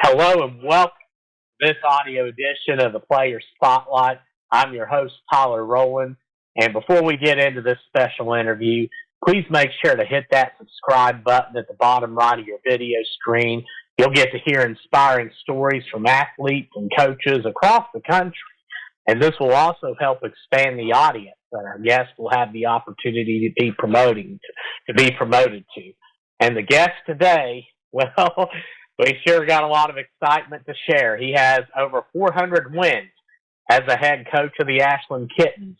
Hello and welcome to this audio edition of the Player Spotlight. I'm your host, Tyler Rowland. And before we get into this special interview, please make sure to hit that subscribe button at the bottom right of your video screen. You'll get to hear inspiring stories from athletes and coaches across the country. And this will also help expand the audience that our guests will have the opportunity to be promoted to. And the guest today, well, we sure got a lot of excitement to share. He has over 400 wins as a head coach of the Ashland Kittens.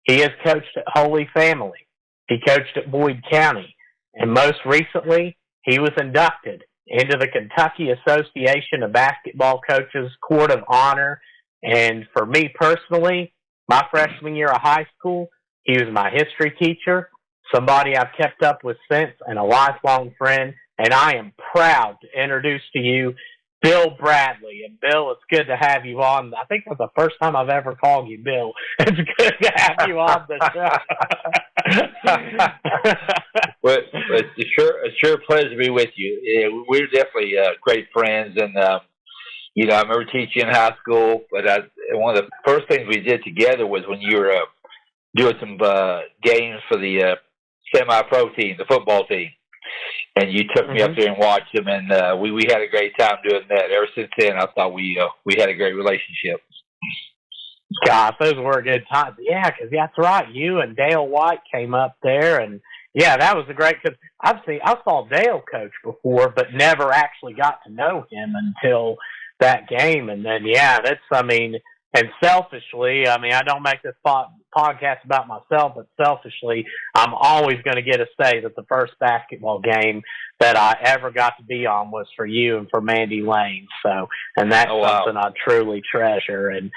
He has coached at Holy Family. He coached at Boyd County. And most recently, he was inducted into the Kentucky Association of Basketball Coaches Court of Honor. And for me personally, my freshman year of high school, he was my history teacher, somebody I've kept up with since, and a lifelong friend. And I am proud to introduce to you Bill Bradley. And Bill, it's good to have you on. I think that's the first time I've ever called you Bill. It's good to have you on the show. Well, it's sure a pleasure to be with you. Yeah, we're definitely great friends, and I remember teaching in high school. But one of the first things we did together was when you were doing some games for the semi-pro team, the football team. And you took me up there and watched them, and we had a great time doing that. Ever since then, I thought we had a great relationship. Gosh, those were good times. Yeah, because that's right. You and Dale White came up there, and yeah, that was a great. Because I saw Dale coach before, but never actually got to know him until that game. And then and selfishly, I don't make this podcast about myself, but selfishly, I'm always going to get to say that the first basketball game that I ever got to be on was for you and for Mandy Lane. So, and that's something I truly treasure. And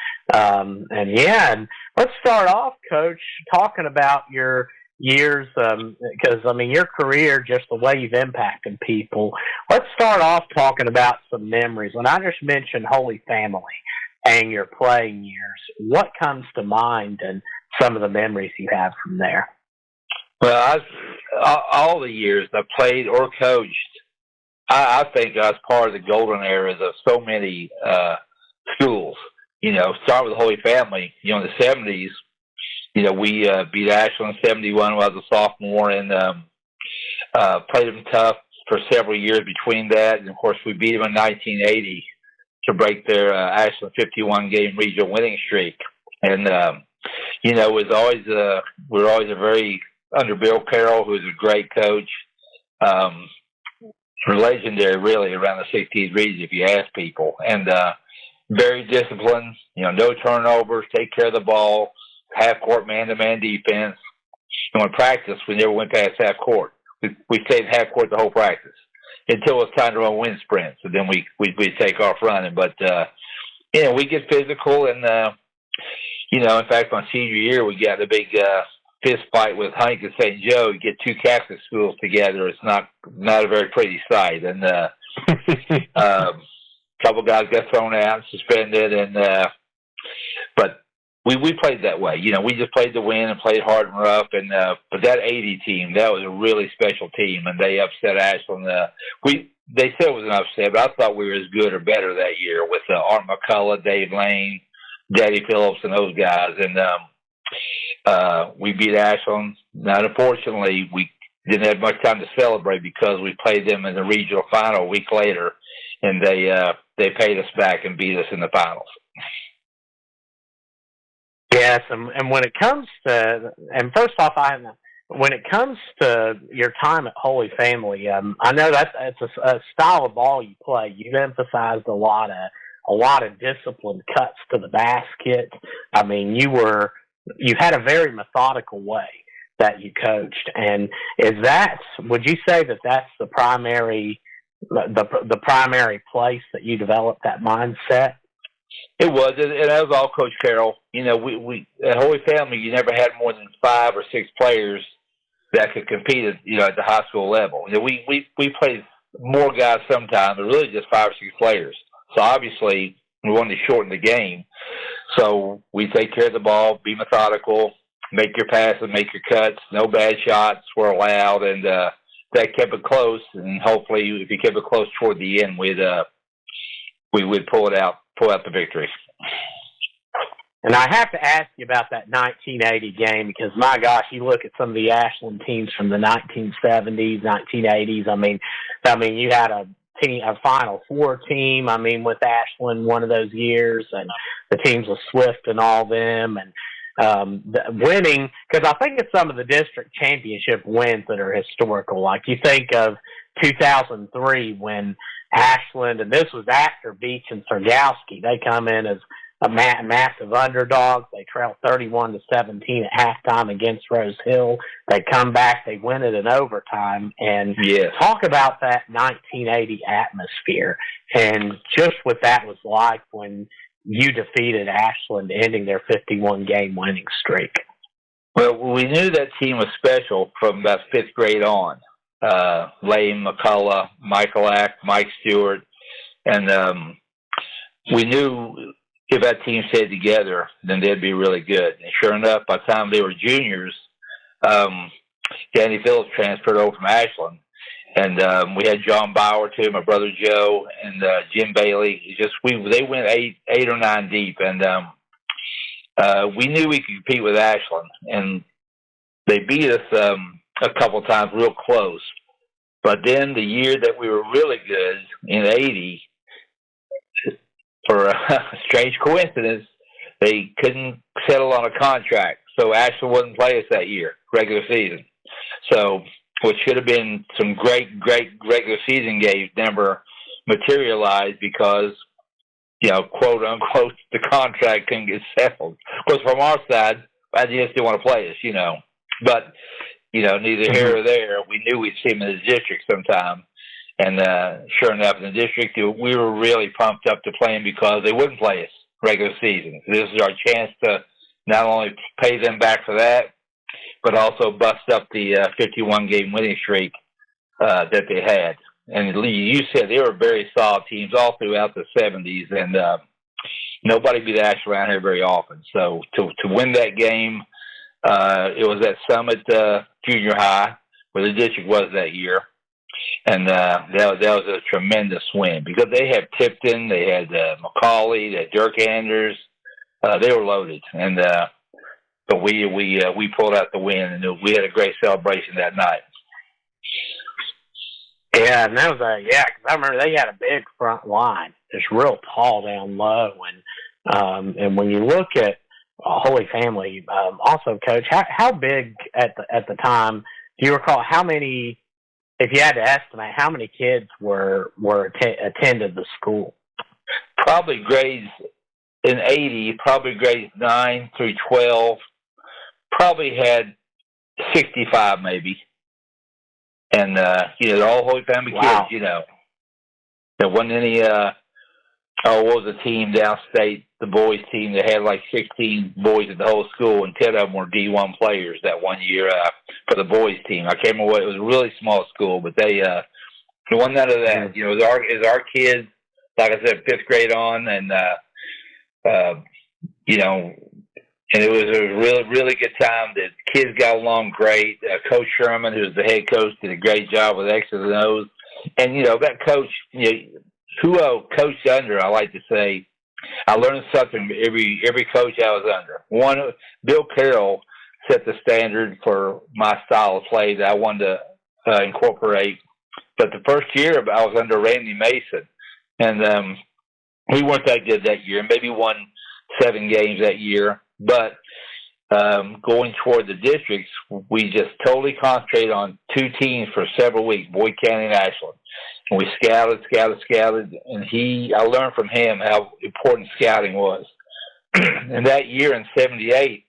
let's start off, Coach, talking about your years, because your career, just the way you've impacted people. Let's start off talking about some memories. When I just mentioned Holy Family and your playing years, what comes to mind and some of the memories you have from there? Well, all the years I played or coached, I think I was part of the golden eras of so many schools. Start with Holy Family. In the 70s, we beat Ashland 71 when I was a sophomore, and played them tough for several years between that. And, of course, we beat them in 1980 to break their Ashland 51-game regional winning streak. And, it was always we were always under Bill Carroll, who was a great coach, legendary really around the 60s region if you ask people. And very disciplined, no turnovers, take care of the ball, half-court man-to-man defense. And when practice, we never went past half-court. We stayed in half-court the whole practice until it was time to run wind sprints. So then we'd take off running. But, we get physical. And, in fact, my senior year, we got a big fist fight with Hank and St. Joe. You get two Catholic schools together. It's not a very pretty sight. And a couple guys got thrown out, suspended. And but we played that way. We just played to win and played hard and rough. And but that 80 team, that was a really special team, and they upset Ashland. They said it was an upset, but I thought we were as good or better that year with Art McCullough, Dave Lane, Daddy Phillips, and those guys. And we beat Ashland. Now, unfortunately, we didn't have much time to celebrate because we played them in the regional final a week later, and they paid us back and beat us in the finals. Yes, and when it comes to, and first off, when it comes to your time at Holy Family, I know it's a style of ball you play. You've emphasized a lot of disciplined cuts to the basket. You had a very methodical way that you coached, and would you say that that's the primary place that you developed that mindset? It was, and that was all Coach Carroll. We at Holy Family, you never had more than 5 or 6 players that could compete at the high school level. We played more guys sometimes, but really just 5 or 6 players. So obviously we wanted to shorten the game. So we take care of the ball, be methodical, make your passes, make your cuts, no bad shots were allowed, and that kept it close. And hopefully, if you kept it close toward the end, we'd we would pull out the victory. And I have to ask you about that 1980 game because, my gosh, you look at some of the Ashland teams from the 1970s, 1980s. I mean, you had a Final Four team. I mean, with Ashland one of those years, and the teams with Swift and all them, and winning, because I think it's some of the district championship wins that are historical. Like you think of 2003 when Ashland, and this was after Beach and Sergowski, they come in as a massive underdog. They trail 31-17 at halftime against Rose Hill. They come back, they win it in overtime, and talk about that 1980 atmosphere and just what that was like when you defeated Ashland, ending their 51-game winning streak. Well, we knew that team was special from about fifth grade on. Lane, McCullough, Michael Ack, Mike Stewart, and we knew if that team stayed together, then they'd be really good. And sure enough, by the time they were juniors, Danny Phillips transferred over from Ashland. And we had John Bauer, too, my brother Joe, and Jim Bailey. They went eight or nine deep. And we knew we could compete with Ashland. And they beat us a couple times real close. But then the year that we were really good, in 80, for a strange coincidence, they couldn't settle on a contract. So Ashland wouldn't play us that year, regular season. So what should have been some great regular season games never materialized because, quote unquote, the contract couldn't get settled. Of course, from our side, I just didn't want to play us, But, neither here or there. We knew we'd see them in the district sometime. And sure enough, in the district, we were really pumped up to play them because they wouldn't play us regular season. This is our chance to not only pay them back for that, but also bust up the 51-game winning streak that they had. And Lee, you said they were very solid teams all throughout the 70s, and nobody beat Ashland around here very often. So to win that game, it was at Summit Junior High, where the district was that year. And that was a tremendous win because they had Tipton, they had McCauley, they had Dirk Anders. They were loaded. And but we pulled out the win, and we had a great celebration that night. Yeah, and that was because I remember they had a big front line, just real tall down low, and when you look at Holy Family, also, Coach, how big at the time? Do you recall how many? If you had to estimate, how many kids attended the school? Probably grades in 80, probably grades 9 through 12, probably had 65 maybe. And, all Holy Family kids, There wasn't any, what was the team downstate, the boys team that had like 16 boys in the whole school, and 10 of them were D1 players that one year for the boys team. I can't remember what, it was a really small school, but there wasn't none of that. It was our kids, like I said, fifth grade on, and, and it was a really, really good time. The kids got along great. Coach Sherman, who was the head coach, did a great job with X's and O's. And, that coach, who I coached under, I like to say, I learned something every coach I was under. One, Bill Carroll set the standard for my style of play that I wanted to incorporate. But the first year I was under Randy Mason, and we weren't that good that year. Maybe won 7 games that year. But going toward the districts, we just totally concentrated on 2 teams for several weeks, Boyd County and Ashland. And we scouted, and I learned from him how important scouting was. And that year in 78,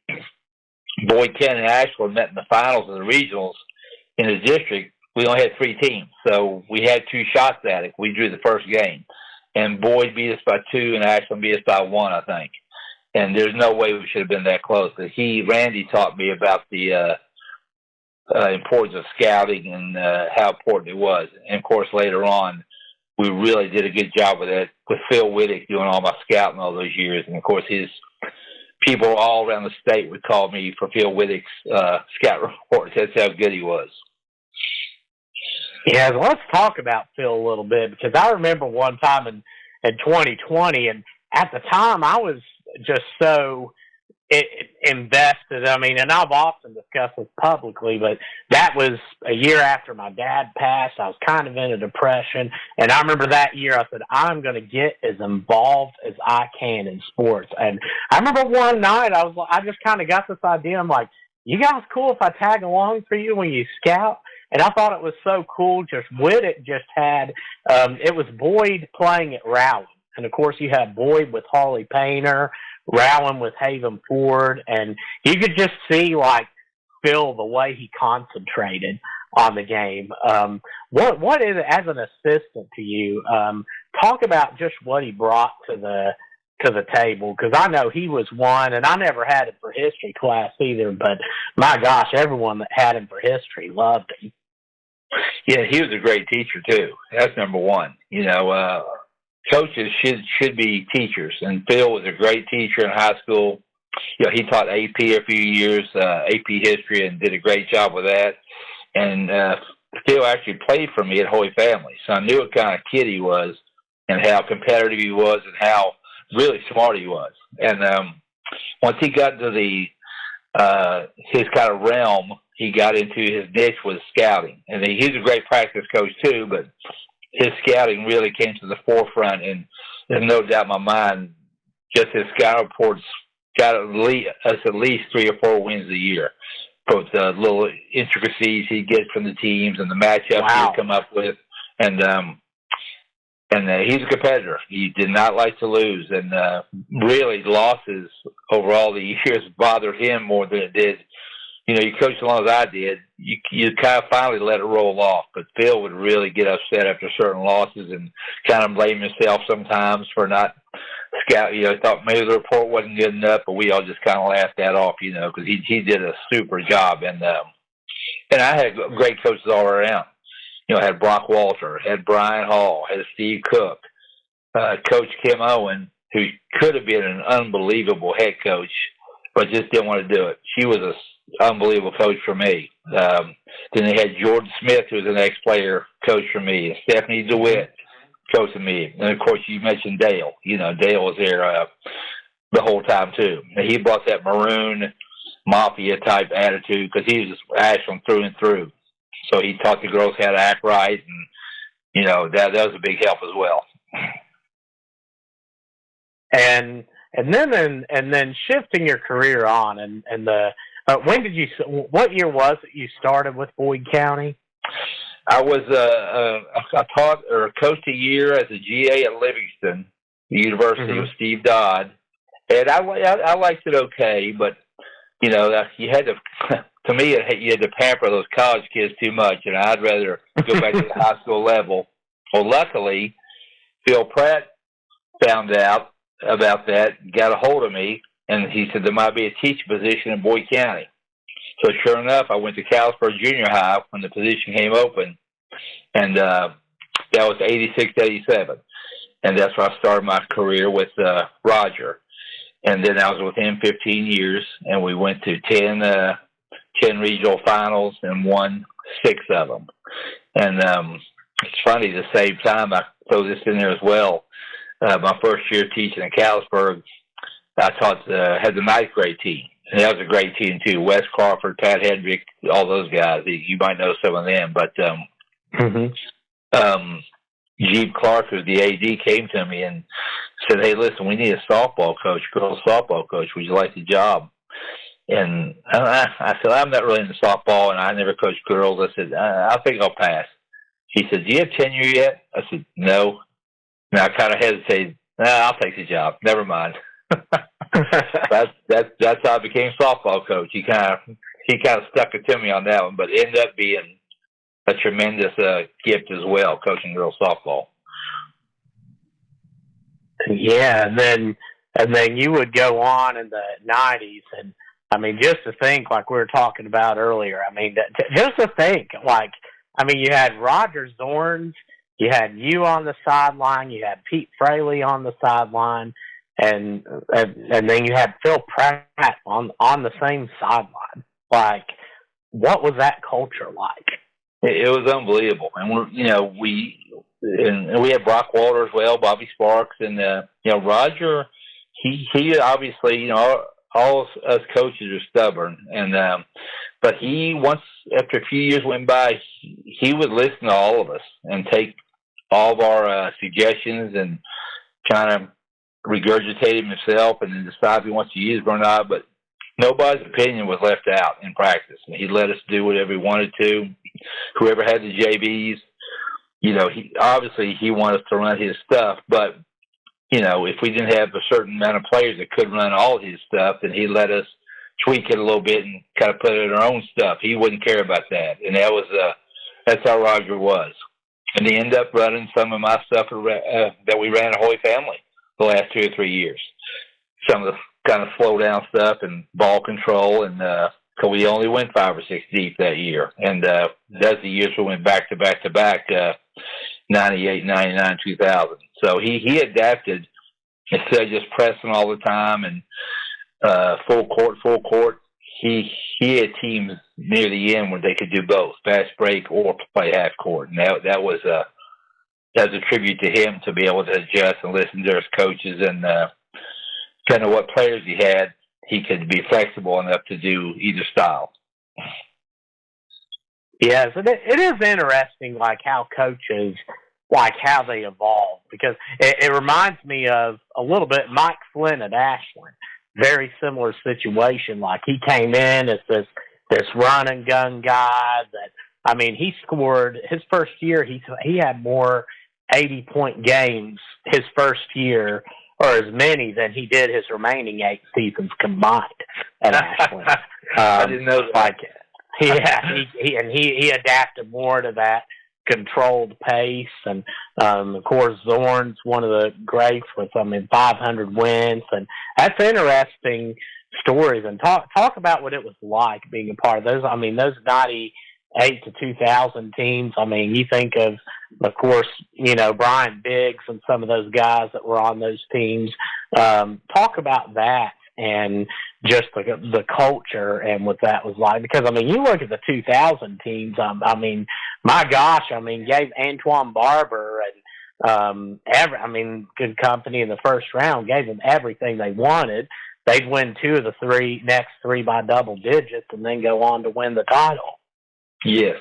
Boyd County and Ashland met in the finals of the regionals in the district. We only had 3 teams, so we had 2 shots at it. We drew the first game. And Boyd beat us by 2, and Ashland beat us by 1, I think. And there's no way we should have been that close. But Randy taught me about the importance of scouting and how important it was. And, of course, later on, we really did a good job with that, with Phil Wittick doing all my scouting all those years. And, of course, his people all around the state would call me for Phil Wittick's scout reports. That's how good he was. Yeah, let's talk about Phil a little bit, because I remember one time, and in 2020. And at the time, I was just so invested. I mean, and I've often discussed this publicly, but that was a year after my dad passed. I was kind of in a depression. And I remember that year I said, I'm going to get as involved as I can in sports. And I remember one night I just kind of got this idea. I'm like, you guys cool if I tag along for you when you scout? And I thought it was so cool. Just Whittick just had, it was Boyd playing at Rowland. And of course you had Boyd with Hawley Painter, Rowan with Haven Ford, and you could just see like Phil the way he concentrated on the game. What is it as an assistant to you? Talk about just what he brought to the table, because I know he was one, and I never had him for history class either. But my gosh, everyone that had him for history loved him. Yeah, he was a great teacher too. That's number one. Coaches should be teachers, and Phil was a great teacher in high school. He taught AP a few years, AP history, and did a great job with that. And Phil actually played for me at Holy Family, so I knew what kind of kid he was, and how competitive he was, and how really smart he was. And once he got into his kind of realm, he got into his niche with scouting, and he's a great practice coach too, but his scouting really came to the forefront, and there's no doubt in my mind, just his scout reports got us at least 3 or 4 wins a year. Both the little intricacies he gets from the teams and the matchups he come up with, and he's a competitor. He did not like to lose, and really losses over all the years bothered him more than it did. You coached as long as I did, you kind of finally let it roll off. But Phil would really get upset after certain losses and kind of blame himself sometimes for not scout. He thought maybe the report wasn't good enough, but we all just kind of laughed that off, because he did a super job. And I had great coaches all around. I had Brock Walter, had Brian Hall, had Steve Cook, Coach Kim Owen, who could have been an unbelievable head coach, but just didn't want to do it. She was a unbelievable coach for me. Then they had Jordan Smith, who was an ex-player, coach for me, and Stephanie DeWitt coaching me. And, of course, you mentioned Dale. Dale was there the whole time, too. And he brought that Maroon Mafia-type attitude because he was Ashland through and through. So he taught the girls how to act right, and, that was a big help as well. And then shifting your career on, and the what year was it you started with Boyd County? I was I taught or coached a year as a GA at Livingston University with Steve Dodd, and I liked it okay, but you had to. To me, you had to pamper those college kids too much, and I'd rather go back to the high school level. Well, luckily, Phil Pratt found out about that, got a hold of me, and he said there might be a teaching position in Boyd County. So sure enough, I went to Callisburg Junior High when the position came open, and that was 86, 87. And that's where I started my career with Roger. And then I was with him 15 years, and we went to 10 regional finals and won 6 of them. And it's funny, at the same time, I throw this in there as well. My first year teaching in Callisburg, I had the 9th grade team. And that was a great team, too. Wes Crawford, Pat Hedrick, all those guys. You might know some of them. But Jeep Clark, who's the AD, came to me and said, hey, listen, we need a softball coach, girls softball coach. Would you like the job? And I said, I'm not really into softball, and I never coached girls. I said, I think I'll pass. He said, do you have tenure yet? I said, no. And I kind of hesitated. I'll take the job. Never mind. That's how I became softball coach. He kind of stuck it to me on that one, but it ended up being a tremendous gift as well, coaching girls softball. Yeah, and then you would go on in the 90s, and I mean, just to think, like we were talking about earlier, I mean, just to think, like, I mean, you had Roger Zorns, you had you on the sideline, you had Pete Fraley on the sideline, and then you had Phil Pratt on the same sideline. Like, what was that culture like? It was unbelievable, and and we had Brock Walter as well, Bobby Sparks, and Roger. He obviously, all us coaches are stubborn, and but he once after a few years went by, he would listen to all of us and take all of our suggestions and kind of regurgitate them himself and then decide if he wants to use them or not. But nobody's opinion was left out in practice. And he let us do whatever he wanted to. Whoever had the JVs, he wanted us to run his stuff. But, if we didn't have a certain amount of players that could run all his stuff, then he let us tweak it a little bit and kind of put it in our own stuff. He wouldn't care about that. And that's how Roger was. And he ended up running some of my stuff that we ran at Holy Family the last 2 or 3 years. Some of the kind of slow down stuff and ball control, and so we only went 5 or 6 deep that year. And that's the years we went back to back to back, 98, 99, 2000. So he adapted instead of just pressing all the time and full court. He had teams near the end where they could do both, fast break or play half court, and that was a tribute to him to be able to adjust and listen to his coaches and kind of what players he had. He could be flexible enough to do either style. Yes, it is interesting, like how coaches, like how they evolve, because it reminds me of a little bit Mike Flynn at Ashland. Very similar situation. Like he came in as this run and gun guy he scored his first year. He had more 80-point games his first year, or as many than he did his remaining 8 seasons combined at Ashland. I didn't know that. He adapted more to that controlled pace, and of course Zorn's one of the greats with 500 wins, and that's interesting stories. And talk about what it was like being a part of those. Those 98 to 2000 teams. You think of course, Brian Biggs and some of those guys that were on those teams. Talk about that and just the culture and what that was like. Because, you look at the 2000 teams, my gosh, gave Antoine Barber and good company in the first round, gave them everything they wanted. They'd win 2 of the next three by double digits and then go on to win the title. Yes.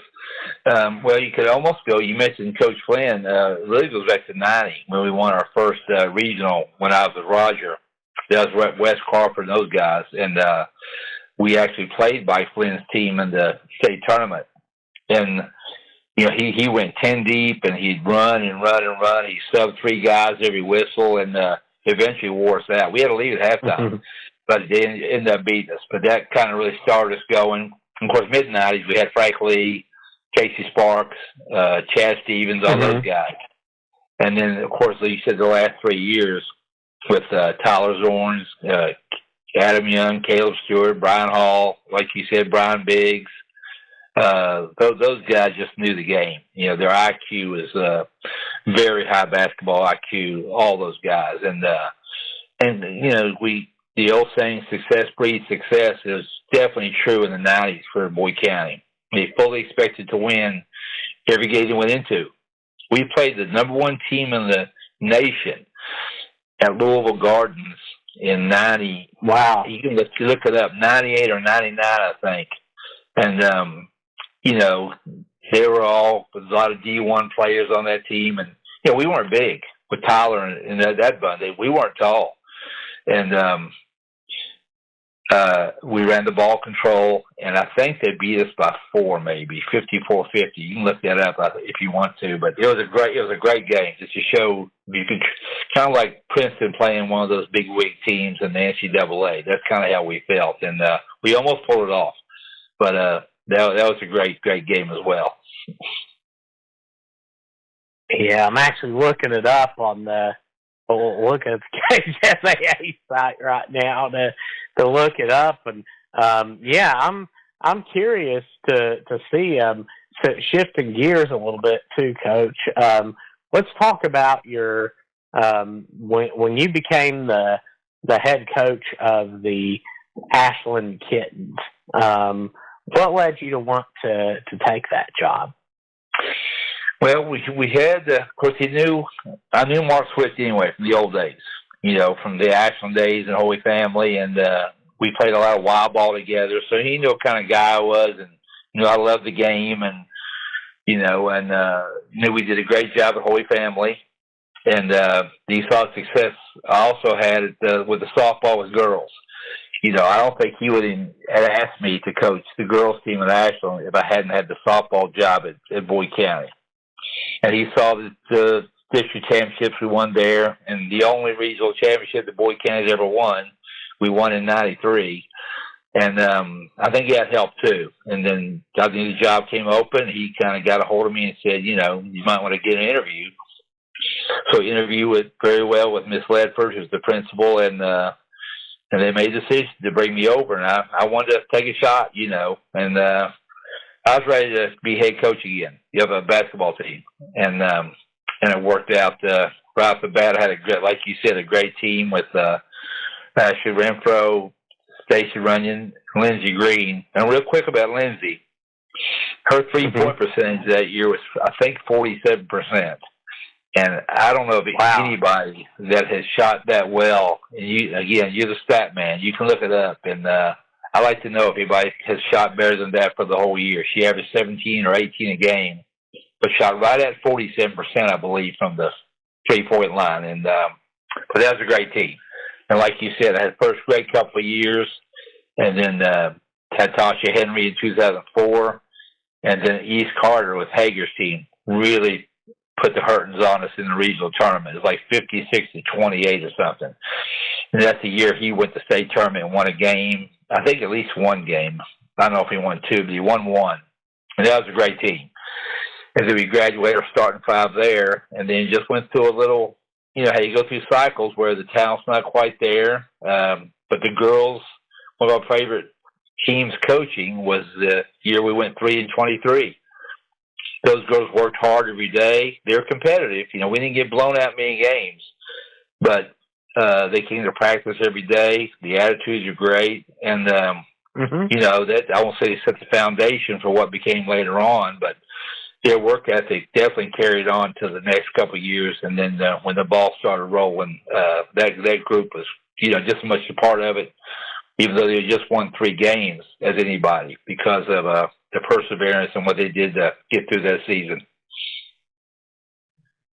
Well, you could almost go, you mentioned Coach Flynn, really goes back to 90 when we won our first regional when I was with Roger. That was Wes Crawford and those guys. And we actually played by Flynn's team in the state tournament. And, he went 10 deep and he'd run and run and run. He subbed 3 guys every whistle and eventually wore us out. We had to leave at halftime, but they ended up beating us. But that kind of really started us going. Of course, mid-90s, we had Frank Lee, Casey Sparks, Chad Stevens, all those guys. And then, of course, like you said, the last 3 years with Tyler Zorns, Adam Young, Caleb Stewart, Brian Hall, like you said, Brian Biggs. Those guys just knew the game. Their IQ is very high basketball IQ, all those guys. And the old saying, success breeds success, is definitely true in the 90s for Boyd County. They fully expected to win every game they went into. We played the number 1 team in the nation at Louisville Gardens in 90. Wow. You can look it up, 98 or 99, I think. And, there were a lot of D1 players on that team. And, we weren't big with Tyler and that bunch. We weren't tall. And, we ran the ball control, and I think they beat us by 4, maybe 54-50. You can look that up if you want to, but it was a great game just to show you could kind of like Princeton playing one of those big wig teams in the NCAA. That's kind of how we felt, and we almost pulled it off. But that was a great game as well. Yeah, I'm actually looking it up on the KJSAA site right now to look it up, and I'm curious to see shifting gears a little bit too, Coach. Let's talk about your when you became the head coach of the Ashland Kittens. What led you to want to take that job? Well, we had, of course, I knew Mark Switz anyway from the old days, from the Ashland days and Holy Family, and we played a lot of wild ball together. So he knew what kind of guy I was, and I loved the game, and knew we did a great job at Holy Family, and he saw success I also had with the softball with girls. I don't think he would have asked me to coach the girls team at Ashland if I hadn't had the softball job at Boyd County. And he saw the district championships we won there, and the only regional championship that Boyd County's ever won, we won in '93. And I think that helped too. And then I think the job came open. He kind of got a hold of me and said, you might want to get an interview. So he interviewed it very well with Miss Ledford, who's the principal, and they made a decision to bring me over. And I wanted to take a shot, and I was ready to be head coach again. You have a basketball team, and it worked out right off the bat. I had like you said, a great team with Ashley Renfro, Stacy Runyon, Lindsey Green. And real quick about Lindsay, her 3-point percentage that year was, I think, 47%. And I don't know if anybody that has shot that well. And you're the stat man. You can look it up, and I like to know if anybody has shot better than that for the whole year. She averaged 17 or 18 a game, but shot right at 47%, I believe, from the 3-point line. And but that was a great team. And like you said, I had the first great couple of years, and then had Tasha Henry in 2004, and then East Carter with Hager's team really put the hurtings on us in the regional tournament. It was like 56-28 or something. And that's the year he went to state tournament and won a game. I think at least one game. I don't know if he won two, but he won one. And that was a great team. And then we graduated our starting five there, and then just went through a little, how you go through cycles where the talent's not quite there. But the girls, one of our favorite teams coaching was the year we went 3-23. Those girls worked hard every day. They were competitive. We didn't get blown out many games, but they came to practice every day. The attitudes are great, and that I won't say they set the foundation for what became later on, but their work ethic definitely carried on to the next couple of years. And then when the ball started rolling, that group was just as much a part of it, even though they just won 3 games as anybody because of the perseverance and what they did to get through that season.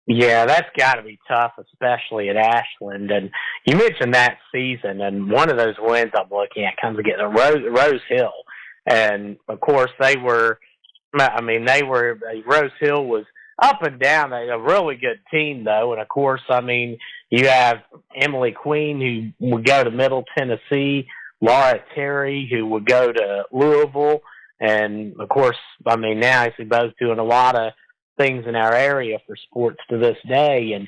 Yeah, that's got to be tough, especially at Ashland. And you mentioned that season, and one of those wins I'm looking at comes against Rose Hill. And, of course, Rose Hill was up and down. A really good team, though. And, of course, you have Emily Queen, who would go to Middle Tennessee, Laura Terry, who would go to Louisville. And, of course, now I see both doing a lot of things in our area for sports to this day. And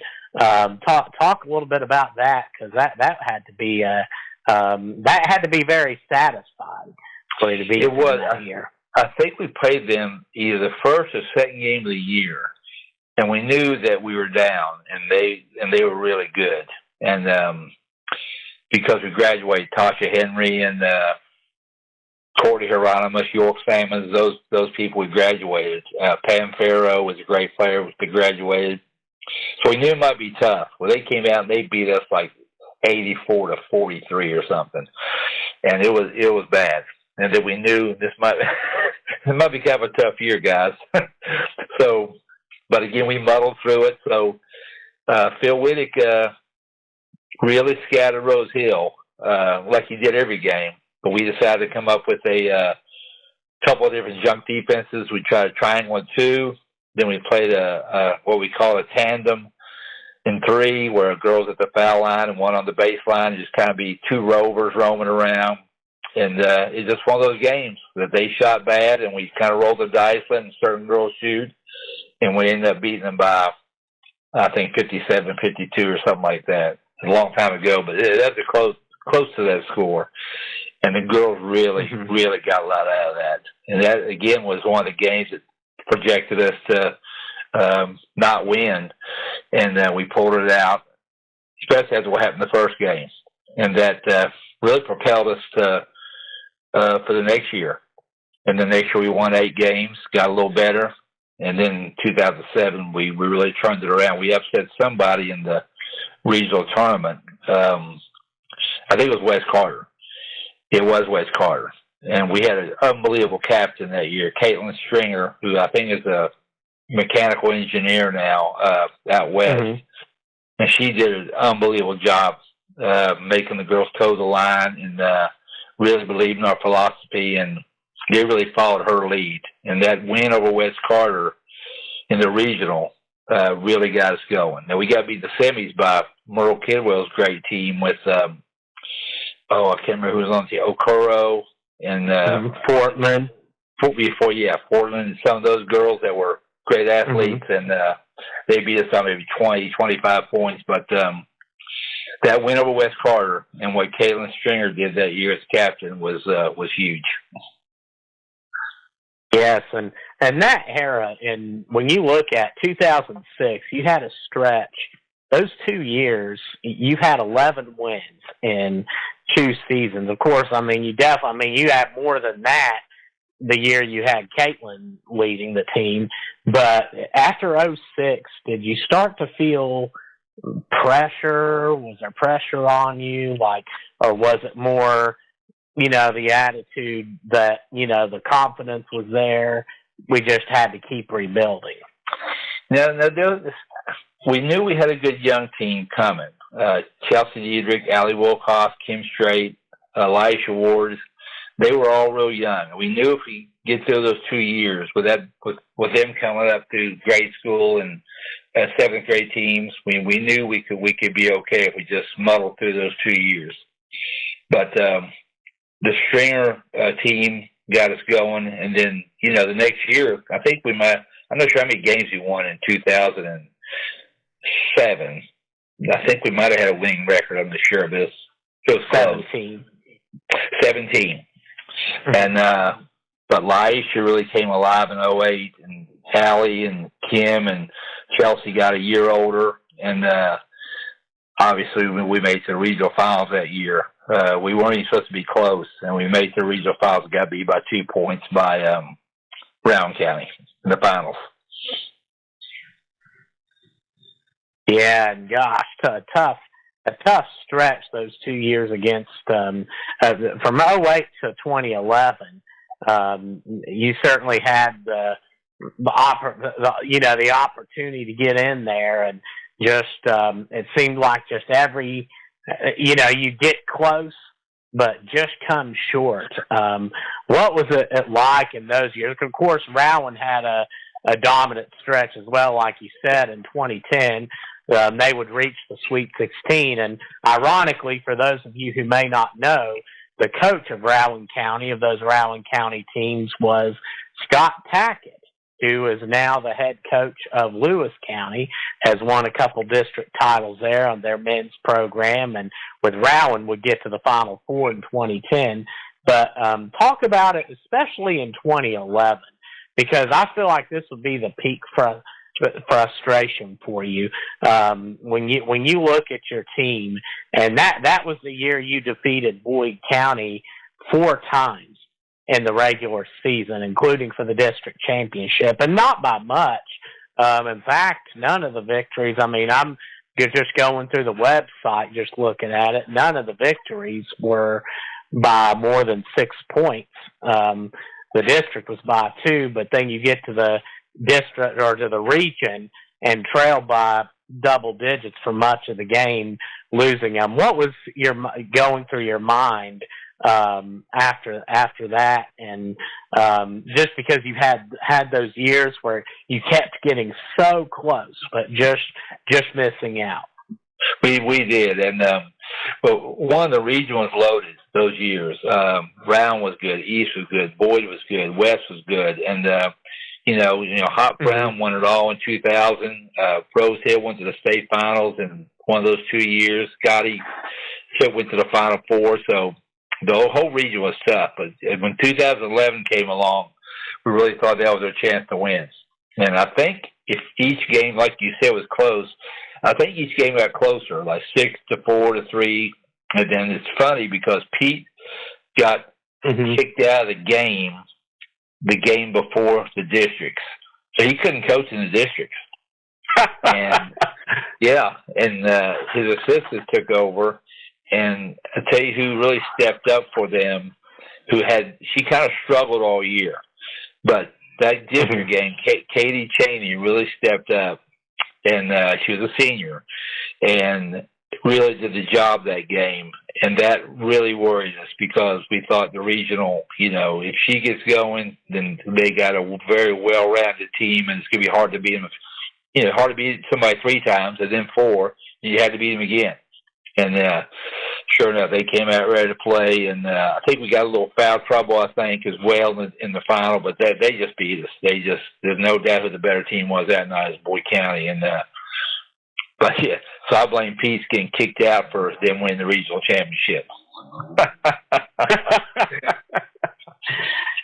talk a little bit about that, because that had to be very satisfying for you to be. It was here. I think we played them either the first or second game of the year, and we knew that we were down, and they were really good. And because we graduated Tasha Henry and Courtney Hieronymus, York Salmons, those people we graduated. Pam Farrow was a great player that graduated. So we knew it might be tough. Well, they came out and they beat us like 84-43 or something. And it was bad. And then we knew this might be kind of a tough year, guys. But again, we muddled through it. So Phil Wittick really scattered Rose Hill like he did every game. But we decided to come up with a couple of different junk defenses. We tried a triangle and 2. Then we played what we call a tandem in 3, where a girl's at the foul line and one on the baseline, and just kind of be 2 rovers roaming around. And it's just one of those games that they shot bad, and we kind of rolled the dice, letting certain girls shoot, and we ended up beating them by, I think, 57-52 or something like that. A long time ago, but that's close to that score. And the girls really got a lot out of that. And that, again, was one of the games that projected us to not win. And we pulled it out, especially after what happened in the first game. And that really propelled us to for the next year. And the next year we won 8 games, got a little better. And then 2007, we really turned it around. We upset somebody in the regional tournament. I think it was Wes Carter. It was Wes Carter. And we had an unbelievable captain that year, Caitlin Stringer, who I think is a mechanical engineer now out west. Mm-hmm. And she did an unbelievable job making the girls toe the line and really believed in our philosophy. And they really followed her lead. And that win over Wes Carter in the regional really got us going. Now, we got beat the semis by Merle Kidwell's great team with, I can't remember who was on the team, Okoro and Portland. Portland and some of those girls that were great athletes, and they beat us on maybe 20, 25 points. But that win over Wes Carter and what Caitlin Stringer did that year as captain was huge. Yes, and that era, and when you look at 2006, you had a stretch. Those 2 years, you had 11 wins in 2 seasons. Of course, you had more than that the year you had Caitlin leading the team. But after 06, did you start to feel pressure? Was there pressure on you? Or was it more, the attitude that, the confidence was there, we just had to keep rebuilding? No, we knew we had a good young team coming. Chelsea Diedrich, Allie Wilcox, Kim Strait, Elisha Ward, they were all real young. We knew if we get through those 2 years with them coming up through grade school and 7th grade teams, we knew we could be okay if we just muddled through those 2 years. But the Stringer team got us going, and then the next year, I think I'm not sure how many games we won in 2007. I think we might have had a winning record. I'm not sure, but it was close. 17. And but Laisha really came alive in 08, and Allie and Kim and Chelsea got a year older, and obviously we made the regional finals that year. We weren't even supposed to be close, and we made the regional finals. Got beat by 2 points by Brown County in the finals. Yeah, and gosh, a tough stretch those 2 years against from 08 to 2011. You certainly had the opportunity to get in there, and just it seemed like just every you get close, but just come short. What was it like in those years? Of course, Rowan had a dominant stretch as well, like you said, in 2010. They would reach the Sweet 16. And ironically, for those of you who may not know, the coach of Rowan County, of those Rowan County teams, was Scott Tackett, who is now the head coach of Lewis County, has won a couple district titles there on their men's program, and with Rowan would get to the Final Four in 2010. But talk about it, especially in 2011, because I feel like this would be the peak frustration for you when you look at your team, and that was the year you defeated Boyd County 4 times in the regular season, including for the district championship, and not by much. In fact, none of the victories, I'm just going through the website, just looking at it, none of the victories were by more than 6 points. The district was by 2, but then you get to the district or to the region and trail by double digits for much of the game, losing them. What was going through your mind after that? And just because you had those years where you kept getting so close, but just missing out. We did, and but one of the region was loaded those years. Brown was good, East was good, Boyd was good, West was good, and Hot Brown won it all in 2000. Rose Hill went to the state finals in one of those 2 years. Scotty went to the Final Four, so the whole region was tough. But when 2011 came along, we really thought that was our chance to win. And I think if each game, like you said, was close, I think each game got closer, like 6-4-3. And then it's funny because Pete got kicked out of the game before the districts. So he couldn't coach in the districts. And his assistants took over, and I tell you who really stepped up for them, she kind of struggled all year, but that district game, Katie Cheney really stepped up, and she was a senior, and really did the job that game, and that really worried us because we thought the regional, if she gets going, then they got a very well-rounded team, and it's going to be hard to beat them. Hard to beat somebody 3 times, and then 4, and you had to beat them again. And sure enough, they came out ready to play, and I think we got a little foul trouble, I think, as well in the final, but they just beat us. There's no doubt who the better team was that night is Boyd County. And but yeah, so I blame Pete's getting kicked out for them winning the regional championship.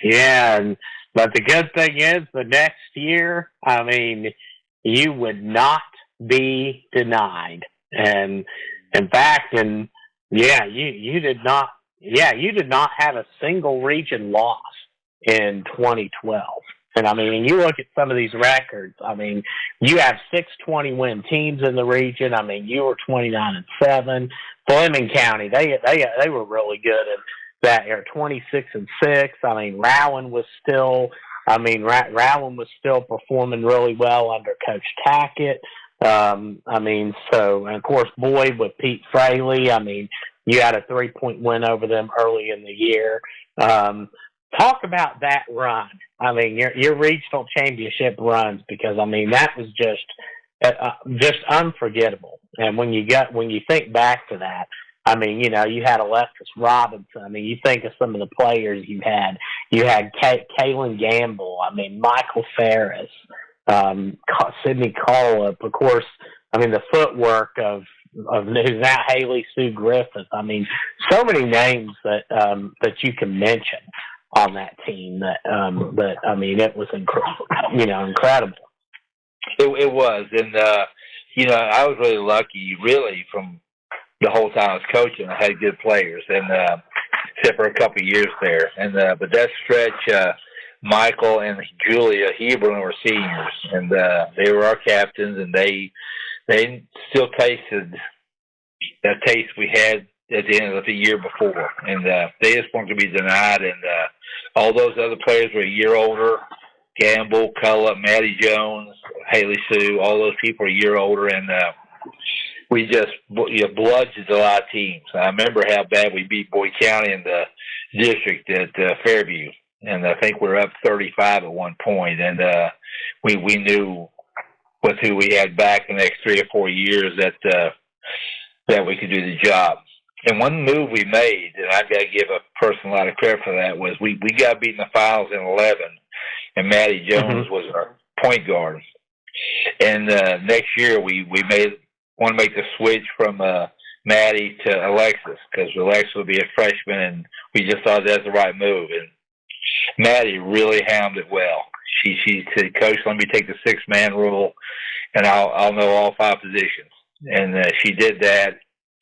Yeah, but the good thing is the next year, I mean, you would not be denied. And in fact, you did not have a single region loss in 2012. And I mean, you look at some of these records. I mean, you have 6 20-win teams in the region. I mean, you were 29-7. Fleming County, they were really good at that year, 26-6. I mean, Rowan was still performing really well under Coach Tackett. And of course, Boyd with Pete Fraley. I mean, you had a 3-point win over them early in the year. Talk about that run. I mean, your regional championship runs, because I mean that was just unforgettable. And when you think back to that, I mean, you had Alexis Robinson. I mean, you think of some of the players you had. You had Kaylin Gamble. I mean, Michael Ferris, Sydney Collip. Of course, I mean, the footwork of who's now Haley Sue Griffith. I mean, so many names that you can mention on that team that I mean, it was incredible. It was, and I was really lucky, really, from the whole time I was coaching. I had good players, and except for a couple of years there, and but that stretch, Michael and Julia Heberlin were seniors, and they were our captains, and they still tasted that taste we had at the end of the year before, and they just weren't going to be denied. And all those other players were a year older. Gamble, Cullop, Maddie Jones, Haley Sue, all those people are a year older, and we just bludgeoned a lot of teams. I remember how bad we beat Boyd County in the district at Fairview, and I think we were up 35 at one point, and we knew with who we had back the next 3 or 4 years that we could do the job. And one move we made, and I've got to give a person a lot of credit for that, was we got beat in the finals in 11, and Maddie Jones was our point guard. And next year we want to make the switch from Maddie to Alexis, because Alexis will be a freshman, and we just thought that's the right move. And Maddie really hammed it well. She said, "Coach, let me take the 6-man rule, and I'll know all 5 positions." And she did that.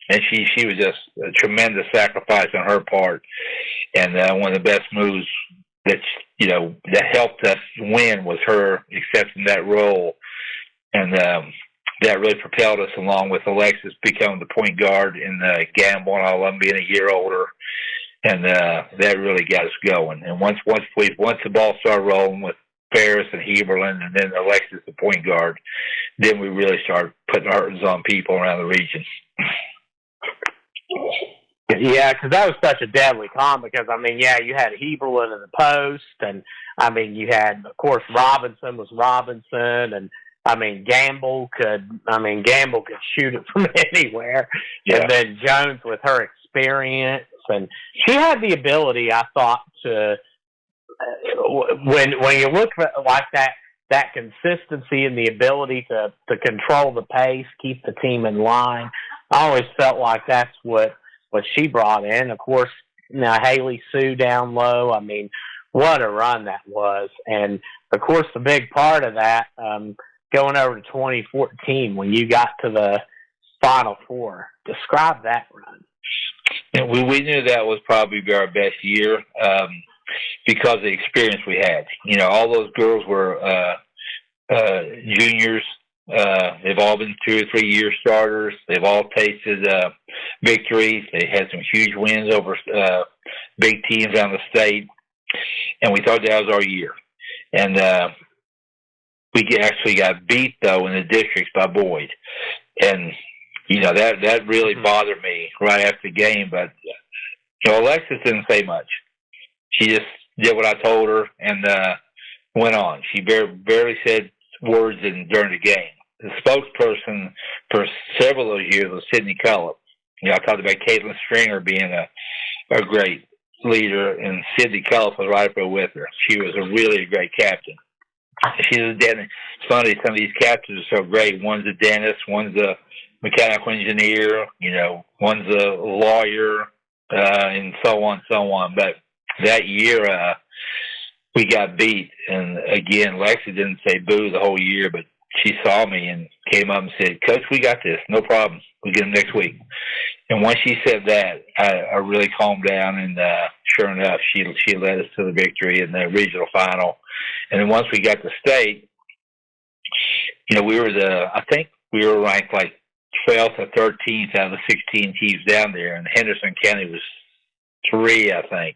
And she was just a tremendous sacrifice on her part, and one of the best moves that helped us win was her accepting that role, and that really propelled us along with Alexis becoming the point guard and Gamble and all of them being a year older, and that really got us going. And once the ball started rolling with Ferris and Heberlin, and then Alexis the point guard, then we really started putting hurdles on people around the region. Yeah, because that was such a deadly comp. Because I mean, you had Heberlin in the post, and I mean, you had, of course, Robinson, and I mean, Gamble could shoot it from anywhere, and then Jones with her experience, and she had the ability, I thought, to when you look at like that consistency and the ability to control the pace, keep the team in line. I always felt like that's what she brought in. Of course, Haley Sue down low. I mean, what a run that was. And, of course, the big part of that, going over to 2014 when you got to the Final Four. Describe that run. And we knew that was probably our best year because of the experience we had. All those girls were juniors. They've all been 2 or 3 year starters. They've all tasted victories. They had some huge wins over big teams around the state, and we thought that was our year. And we actually got beat though in the districts by Boyd, and that really bothered me right after the game. But Alexis didn't say much. She just did what I told her and went on. She barely said words during the game. The spokesperson for several of those years was Sydney Cullop. I talked about Caitlin Stringer being a great leader, and Sydney Cullop was right up there with her. She was a really great captain. It's funny, some of these captains are so great. One's a dentist, one's a mechanical engineer, one's a lawyer, and so on. But that year, we got beat. And again, Lexi didn't say boo the whole year, but she saw me and came up and said, "Coach, we got this. No problem. We'll get them next week." And once she said that, I really calmed down. And sure enough, she led us to the victory in the regional final. And then once we got to state, I think we were ranked like 12th or 13th out of the 16 teams down there, and Henderson County was 3, I think.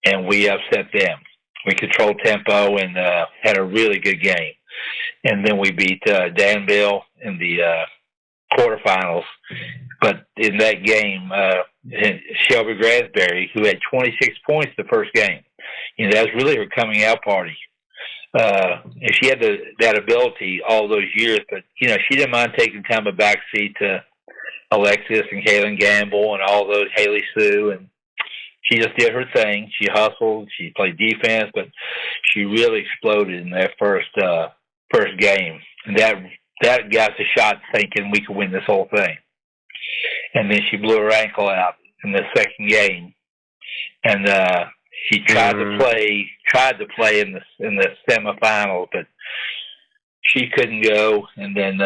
And we upset them. We controlled tempo and had a really good game. And then we beat Danville in the quarterfinals. But in that game, Shelby Grasberry, who had 26 points the first game, that was really her coming out party. And she had that ability all those years, but she didn't mind taking time a backseat to Alexis and Kaylin Gamble and all those, Haley Sue, and she just did her thing. She hustled, she played defense, but she really exploded in that first game. And that got us a shot thinking we could win this whole thing. And then she blew her ankle out in the second game, and she tried to play in the semifinals, but she couldn't go. And then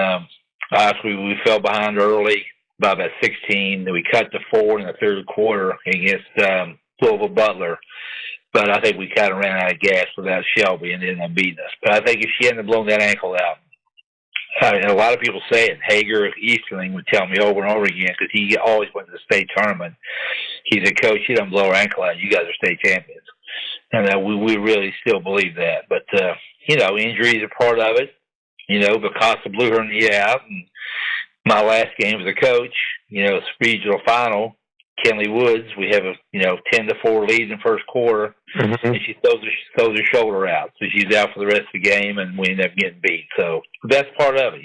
obviously we fell behind early by about 16. Then we cut to 4 in the third quarter against Louisville Butler. But I think we kind of ran out of gas without Shelby and ended up beating us. But I think if she hadn't blown that ankle out, and a lot of people say it, Hager Easterling would tell me over and over again, because he always went to the state tournament. He said, "Coach, you don't blow her ankle out. You guys are state champions." And we really still believe that. But, injuries are part of it. Picasso blew her knee out. And my last game as a coach, regional final, Kenley Woods, we have a 10-4 lead in the first quarter, and she throws her shoulder out, so she's out for the rest of the game, and we end up getting beat. So that's part of it.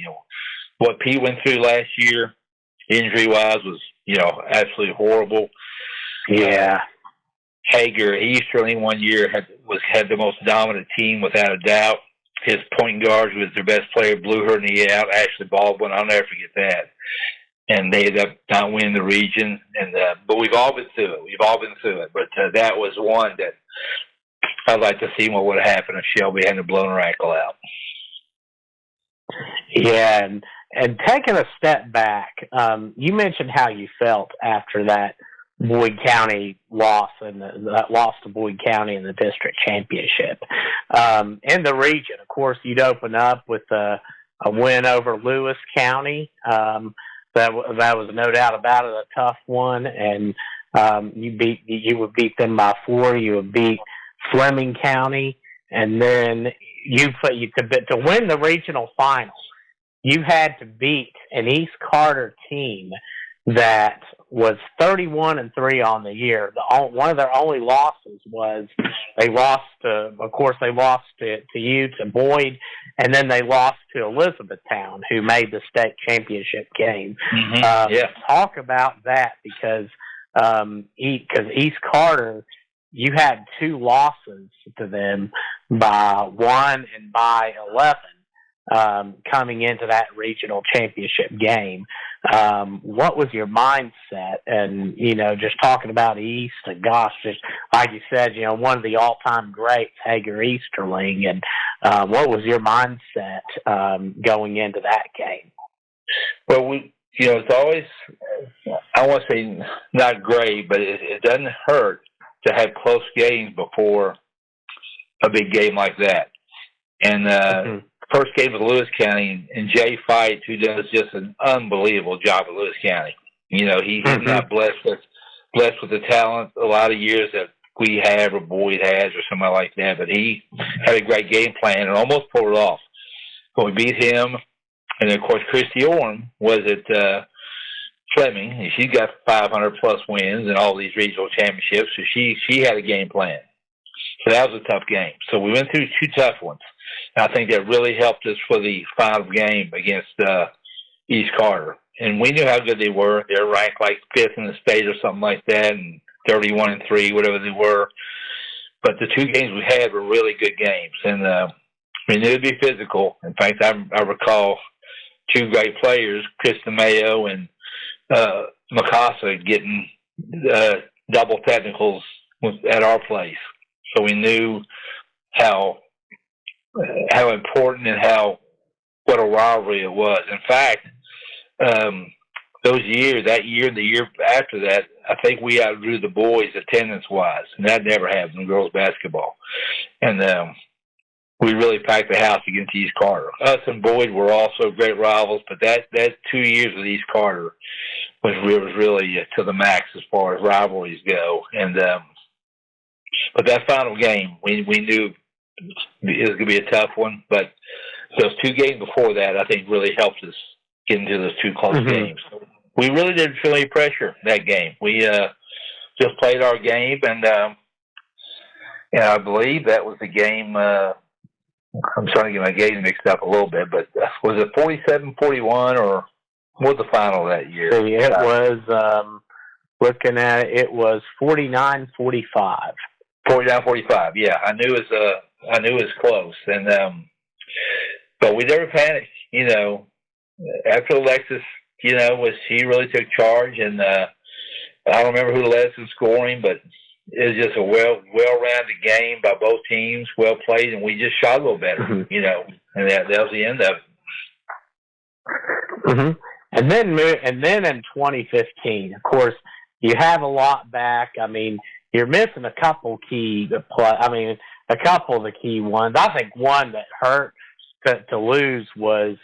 What Pete went through last year, injury wise, was absolutely horrible. Yeah. Hager Easterling one year had the most dominant team without a doubt. His point guard, who was their best player, blew her knee out. Ashley Baldwin, I'll never forget that. And they ended up not winning the region. And but we've all been through it. But that was one that I'd like to see what would have happened if Shelby hadn't blown her ankle out. Yeah, and taking a step back, you mentioned how you felt after that Boyd County loss and that loss to Boyd County in the district championship. In the region, of course, you'd open up with a win over Lewis County. That was no doubt about it, a tough one, and you would beat them by 4. You would beat Fleming County, and then to win the regional final, you had to beat an East Carter team that was 31-3 on the year. One of their only losses was they lost to Boyd, and then they lost to Elizabethtown, who made the state championship game. Talk about that, because East Carter, you had 2 losses to them by 1 and by 11. Coming into that regional championship game. What was your mindset? And, just talking about East, and gosh, just like you said, one of the all-time greats, Hager Easterling, and what was your mindset going into that game? Well, it's always, I won't say not great, but it doesn't hurt to have close games before a big game like that. And first game with Lewis County, and Jay Fight, who does just an unbelievable job at Lewis County. You know, he's not blessed with the talent a lot of years that we have or Boyd has or somebody like that, but he had a great game plan and almost pulled it off. But we beat him, and then, of course, Christy Orm was at Fleming, and she's got 500-plus wins in all these regional championships, so she had a game plan. So that was a tough game. So we went through two tough ones. And I think that really helped us for the final game against East Carter. And we knew how good they were. They were ranked like 5th in the state or something like that, and 31-3, whatever they were. But the two games we had were really good games. And we knew it'd be physical. In fact, I recall two great players, Chris DeMayo and Mikasa, getting double technicals at our place. So we knew how important and what a rivalry it was. In fact, that year and the year after that, I think we outgrew the boys attendance-wise, and that never happened in girls basketball. And we really packed the house against East Carter. Us and Boyd were also great rivals, but that 2 years with East Carter was really to the max as far as rivalries go. And but that final game, we knew it was going to be a tough one. But those two games before that, I think, really helped us get into those two close games. We really didn't feel any pressure that game. We just played our game, and I believe that was the game. I'm trying to get my games mixed up a little bit, but was it 47-41 or what was the final that year? See, it was, looking at it, it was 49-45. 49-45, yeah. I knew it was close. And but we never panicked, you know. After Alexis, you know, she really took charge, and I don't remember who led us in scoring, but it was just a well-rounded game by both teams, well played, and we just shot a little better, you know, and that was the end of it. And then in 2015, of course, you have a lot back. I mean, you're missing a couple key a couple of the key ones. I think one that hurt to lose was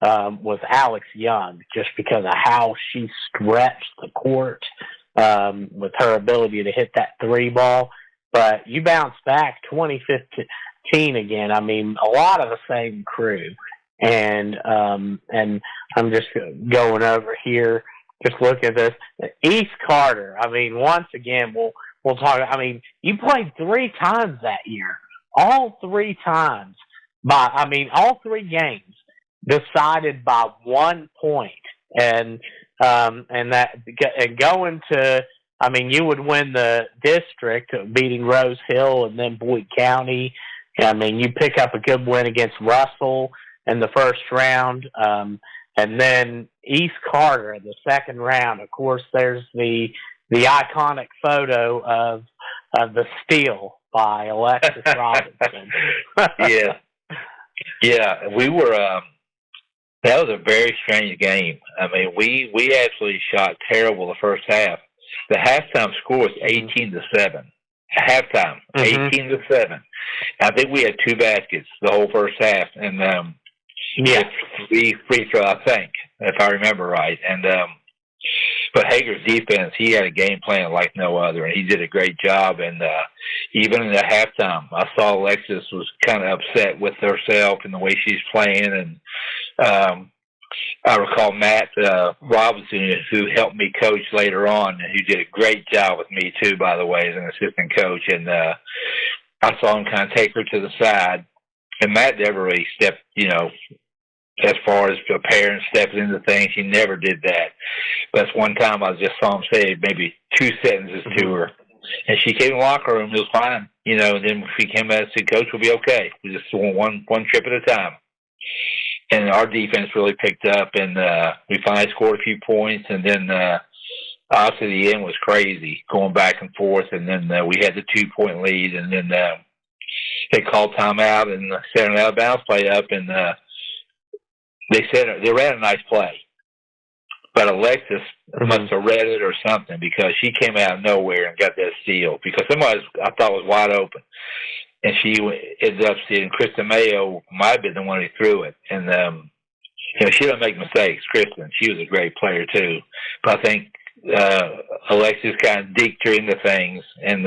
Alex Young, just because of how she stretched the court with her ability to hit that three ball. But you bounce back 2015 again. I mean, a lot of the same crew. And I'm just going over here, just look at this. East Carter, I mean, once again, we'll talk. I mean, you played 3 times that year. All 3 times. All 3 games decided by 1 point. And going to, I mean, you would win the district, beating Rose Hill and then Boyd County. I mean, you pick up a good win against Russell in the first round, and then East Carter in the second round. Of course, there's the iconic photo of the steal by Alexis Robinson. Yeah, we were. That was a very strange game. I mean, we actually shot terrible the first half. The halftime score was 18-7. Halftime, 18-7. I think we had 2 baskets the whole first half, and 3 free throw, I think, if I remember right. And but Hager's defense, he had a game plan like no other, and he did a great job. And even in the halftime, I saw Alexis was kind of upset with herself and the way she's playing. And I recall Matt Robinson, who helped me coach later on, and who did a great job with me too, by the way, as an assistant coach. And I saw him kind of take her to the side, and Matt never really stepped, you know, as far as a parent stepping into things. He never did that. But that's one time I just saw him say maybe 2 sentences to her, and she came in the locker room. It was fine, you know. And then she came out and said, "Coach, we'll be okay. We just want one trip at a time." And our defense really picked up, and we finally scored a few points. And then obviously the end was crazy, going back and forth. And then we had the 2-point lead, and then they called timeout and set an out of bounds play up, and they said they ran a nice play, but Alexis must have read it or something, because she came out of nowhere and got that steal, because somebody I thought was wide open. and she ended up seeing Kristen Mayo might have been the one who threw it. And, she don't make mistakes, Kristen. She was a great player, too. But I think Alexis kind of deked her into things and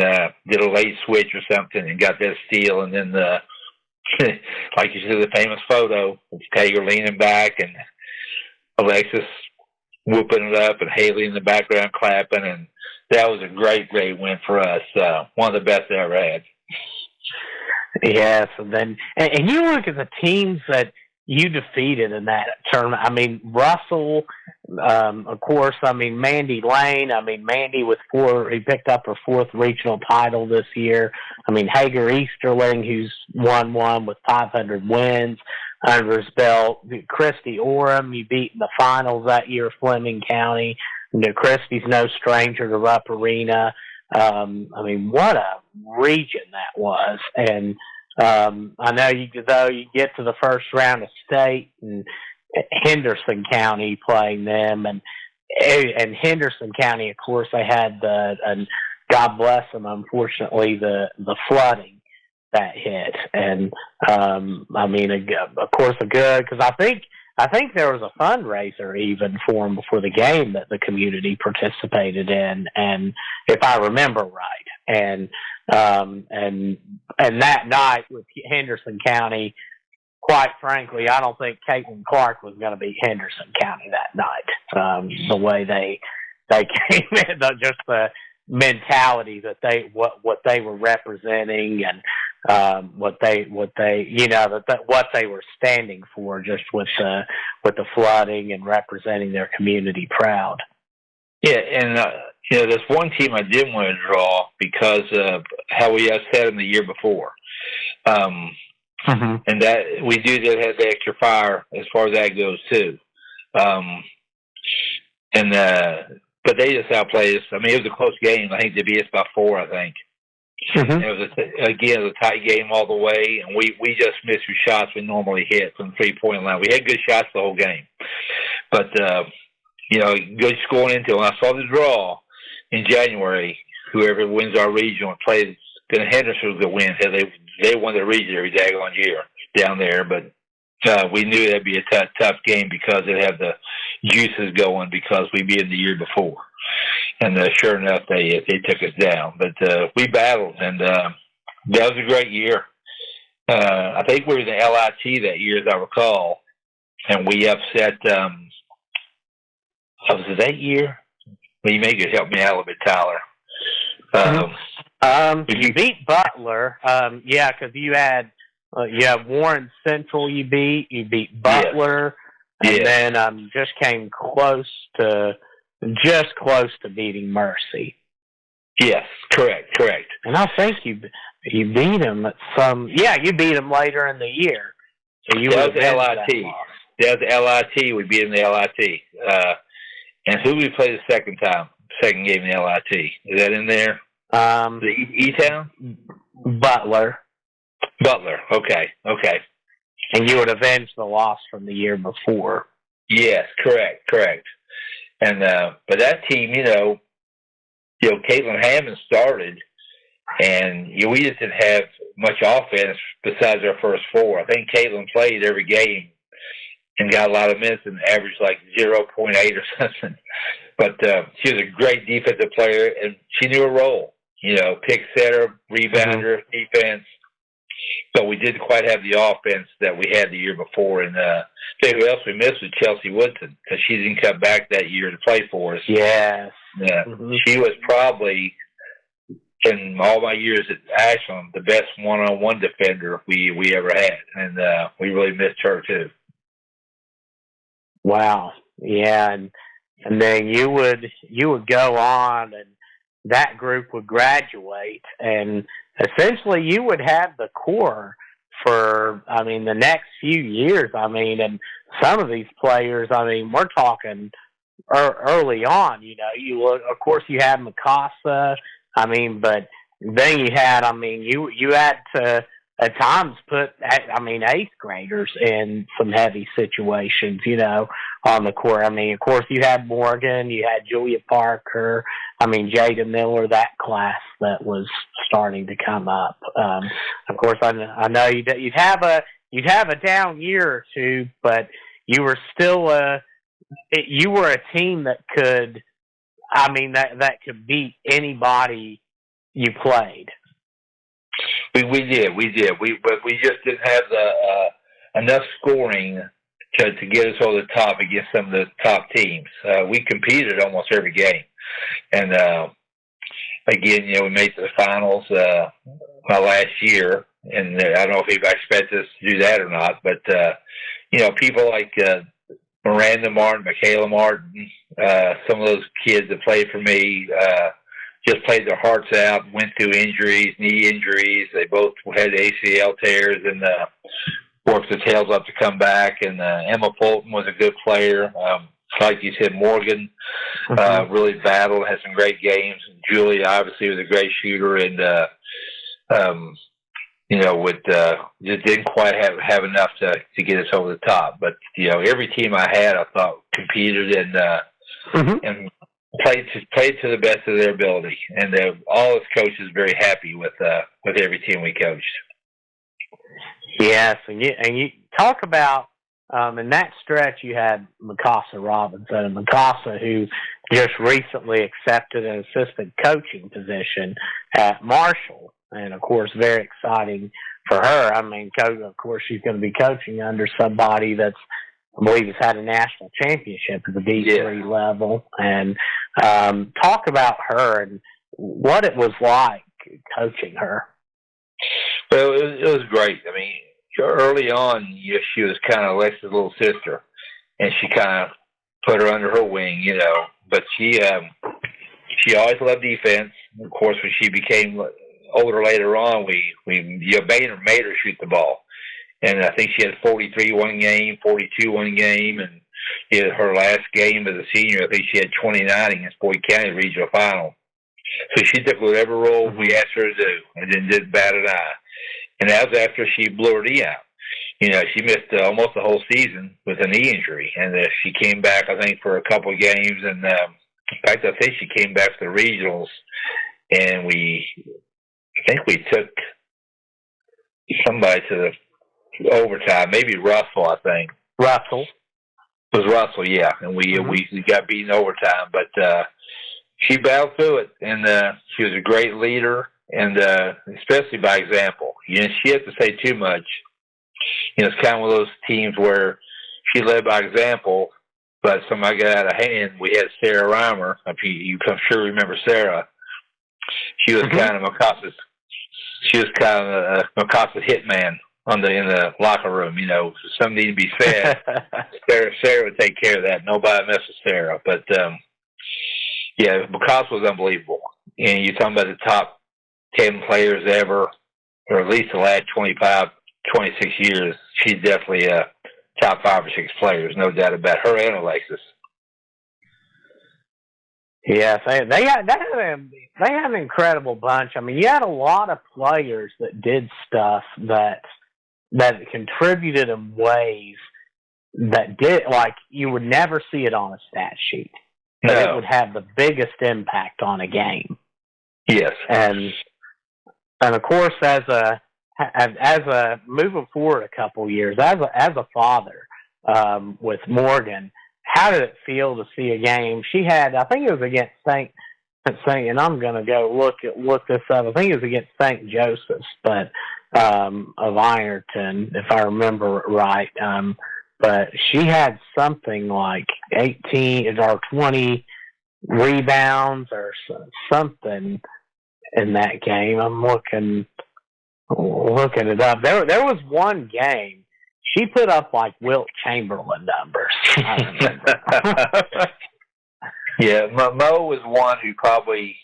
did a late switch or something and got that steal. And then, like you said, the famous photo, Tager leaning back and Alexis whooping it up and Haley in the background clapping. And that was a great, great win for us. One of the best I ever had. Yes, and you look at the teams that you defeated in that tournament. I mean, Russell, of course. I mean, Mandy Lane. I mean, Mandy with he picked up her 4th regional title this year. I mean, Hager Easterling, who's won one with 500 wins under his belt. Christy Orem, you beat in the finals that year, Fleming County. Christy's no stranger to Rupp Arena. I mean, what a region that was. And I know you get to the first round of state and Henderson County playing them, and Henderson County, of course, they had and God bless them, unfortunately, the flooding that hit. And I mean, of course, because I think there was a fundraiser even for them before the game that the community participated in, and if I remember right, and that night with Henderson County, quite frankly, I don't think Caitlin Clark was going to beat Henderson County that night. The way they came in, just the mentality that what they were representing and what they what they were standing for, just with the flooding and representing their community proud. Yeah, and there's one team I didn't want to draw because of how we had them the year before, and that we do have the extra fire as far as that goes too, but they just outplayed us. I mean, it was a close game. I think they beat us by 4. I think. Mm-hmm. It was a tight game all the way, and we just missed the shots we normally hit from the 3-point line. We had good shots the whole game, but good scoring into it. When I saw the draw in January, whoever wins our regional and plays Henderson was going to win. They won the region every daggone year down there, but we knew that'd be a tough game because they'd have the juices going because we beat them the year before. And sure enough, they took us down. But we battled, and that was a great year. I think we were in the LIT that year, as I recall, and we upset. Was it that year? Well, you may could help me out a little bit, Tyler. You beat Butler, because you had Warren Central. You beat Butler, and then just came close to beating Mercy. Yes, correct. And I think you beat him at some. Yeah, you beat him later in the year. So you that was LIT. That was LIT. We beat him in the LIT. And who we play the second game in the LIT? Is that in there? The E-Town? Butler. Okay. And you would avenge the loss from the year before. Yes, correct. And but that team, Caitlin Hammond started, and we just didn't have much offense besides our first 4. I think Caitlin played every game and got a lot of minutes and averaged like 0.8 or something. But she was a great defensive player, and she knew her role. Pick setter, rebounder, defense. But we didn't quite have the offense that we had the year before. And tell you who else we missed was Chelsea Woodson, because she didn't come back that year to play for us. Yes. Yeah. She was probably, in all my years at Ashland, the best one-on-one defender we ever had. And we really missed her too. Wow. Yeah, and then you would go on, and that group would graduate, and essentially you would have the core for, the next few years. And some of these players, we're talking early on. You look, of course, you had Mikasa. But then you had, you had to at times put, I mean, eighth graders in some heavy situations, on the court. I mean, of course, you had Morgan, you had Julia Parker, I mean, Jada Miller, that class that was starting to come up. Of course, I know you'd have a down year or two, but you were still you were a team that could, that could beat anybody you played. We did, but we just didn't have the enough scoring to get us over the top against some of the top teams. We competed almost every game, and again, we made it to the finals my last year, and I don't know if anybody expected us to do that or not, but people like Miranda Martin, Michaela Martin, some of those kids that played for me. Just played their hearts out, went through injuries, knee injuries. They both had ACL tears and worked their tails up to come back. And Emma Fulton was a good player. Like you said, Morgan really battled, had some great games. Julie obviously was a great shooter, and just didn't quite have enough to get us over the top. But every team I had, I thought competed and played to the best of their ability, and all his coaches very happy with every team we coached. Yes, and you talk about in that stretch you had Mikasa Robinson, and Mikasa, who just recently accepted an assistant coaching position at Marshall, and of course very exciting for her. I mean, of course she's going to be coaching under somebody that's, I believe, has had a national championship at the D3 level. And talk about her and what it was like coaching her. Well, it was great. I mean, early on, she was kind of Alexa's little sister, and she kind of put her under her wing, But she always loved defense. Of course, when she became older later on, we made her shoot the ball. And I think she had 43 one game, 42 one game, and her last game as a senior, I think she had 29 against Boyd County regional final. So she took whatever role we asked her to do, and then didn't bat an eye. And that was after she blew her knee out. She missed almost the whole season with a knee injury, and she came back, I think, for a couple of games. And in fact, I think she came back to the regionals, and I think we took somebody to the overtime, maybe Russell, I think. Russell. It was Russell, yeah. And we got beaten overtime, but she battled through it, and she was a great leader, and especially by example. She didn't have to say too much. It's kind of one of those teams where she led by example, but somebody got out of hand. We had Sarah Reimer. I'm sure you remember Sarah. She was kind of Mikasa's. She was kind of Mikasa's hitman in the locker room. If something needed to be said, Sarah would take care of that. Nobody messed with Sarah. But Mikasa was unbelievable. And you're talking about the top 10 players ever, or at least the last 25, 26 years. She's definitely a top 5 or 6 players, no doubt about her and Alexis. Yes, they had an incredible bunch. I mean, you had a lot of players that did stuff that contributed in ways that did, like, you would never see it on a stat sheet, but it would have the biggest impact on a game. Yes, and of course, as a moving forward a couple years, as a father, with Morgan, how did it feel to see a game? She had, I think it was against St. And I'm going to go look this up. I think it was against St. Joseph's, but of Ironton, if I remember right. But she had something like 18 or 20 rebounds or something in that game. I'm looking it up. There was one game she put up like Wilt Chamberlain numbers. I remember. Yeah, Mo was one who probably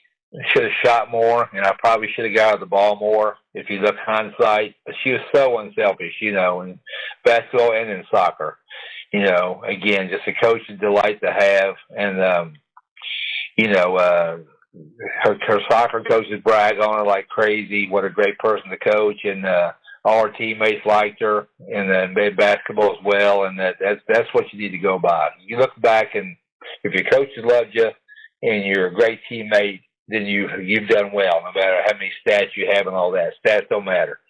should have shot more, and I probably should have got her the ball more if you look hindsight. But she was so unselfish, in basketball and in soccer. Again, just a coach's delight to have, and her soccer coaches brag on her like crazy. What a great person to coach, and all her teammates liked her, and then made basketball as well, and that's what you need to go by. You look back, and if your coaches loved you and you're a great teammate, then you've done well, no matter how many stats you have and all that. Stats don't matter.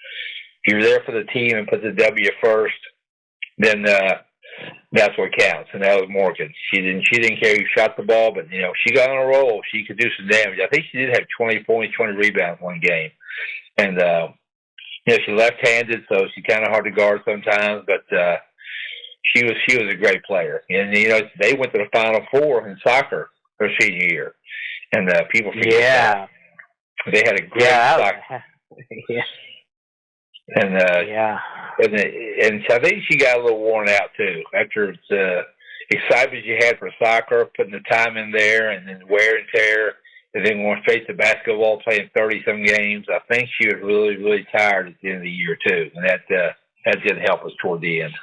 If you're there for the team and put the W first, then that's what counts. And that was Morgan. She didn't care who shot the ball, but she got on a roll. She could do some damage. I think she did have 20 points, 20 rebounds one game, and she's left-handed, so she's kind of hard to guard sometimes. But she was a great player, and they went to the Final Four in soccer her senior year, and people forget that. They had a great soccer. Yeah. And so I think she got a little worn out too after the excitement you had for soccer, putting the time in there, and then wear and tear, and then going straight to basketball, playing 30-some games. I think she was really, really tired at the end of the year too, and that didn't help us toward the end.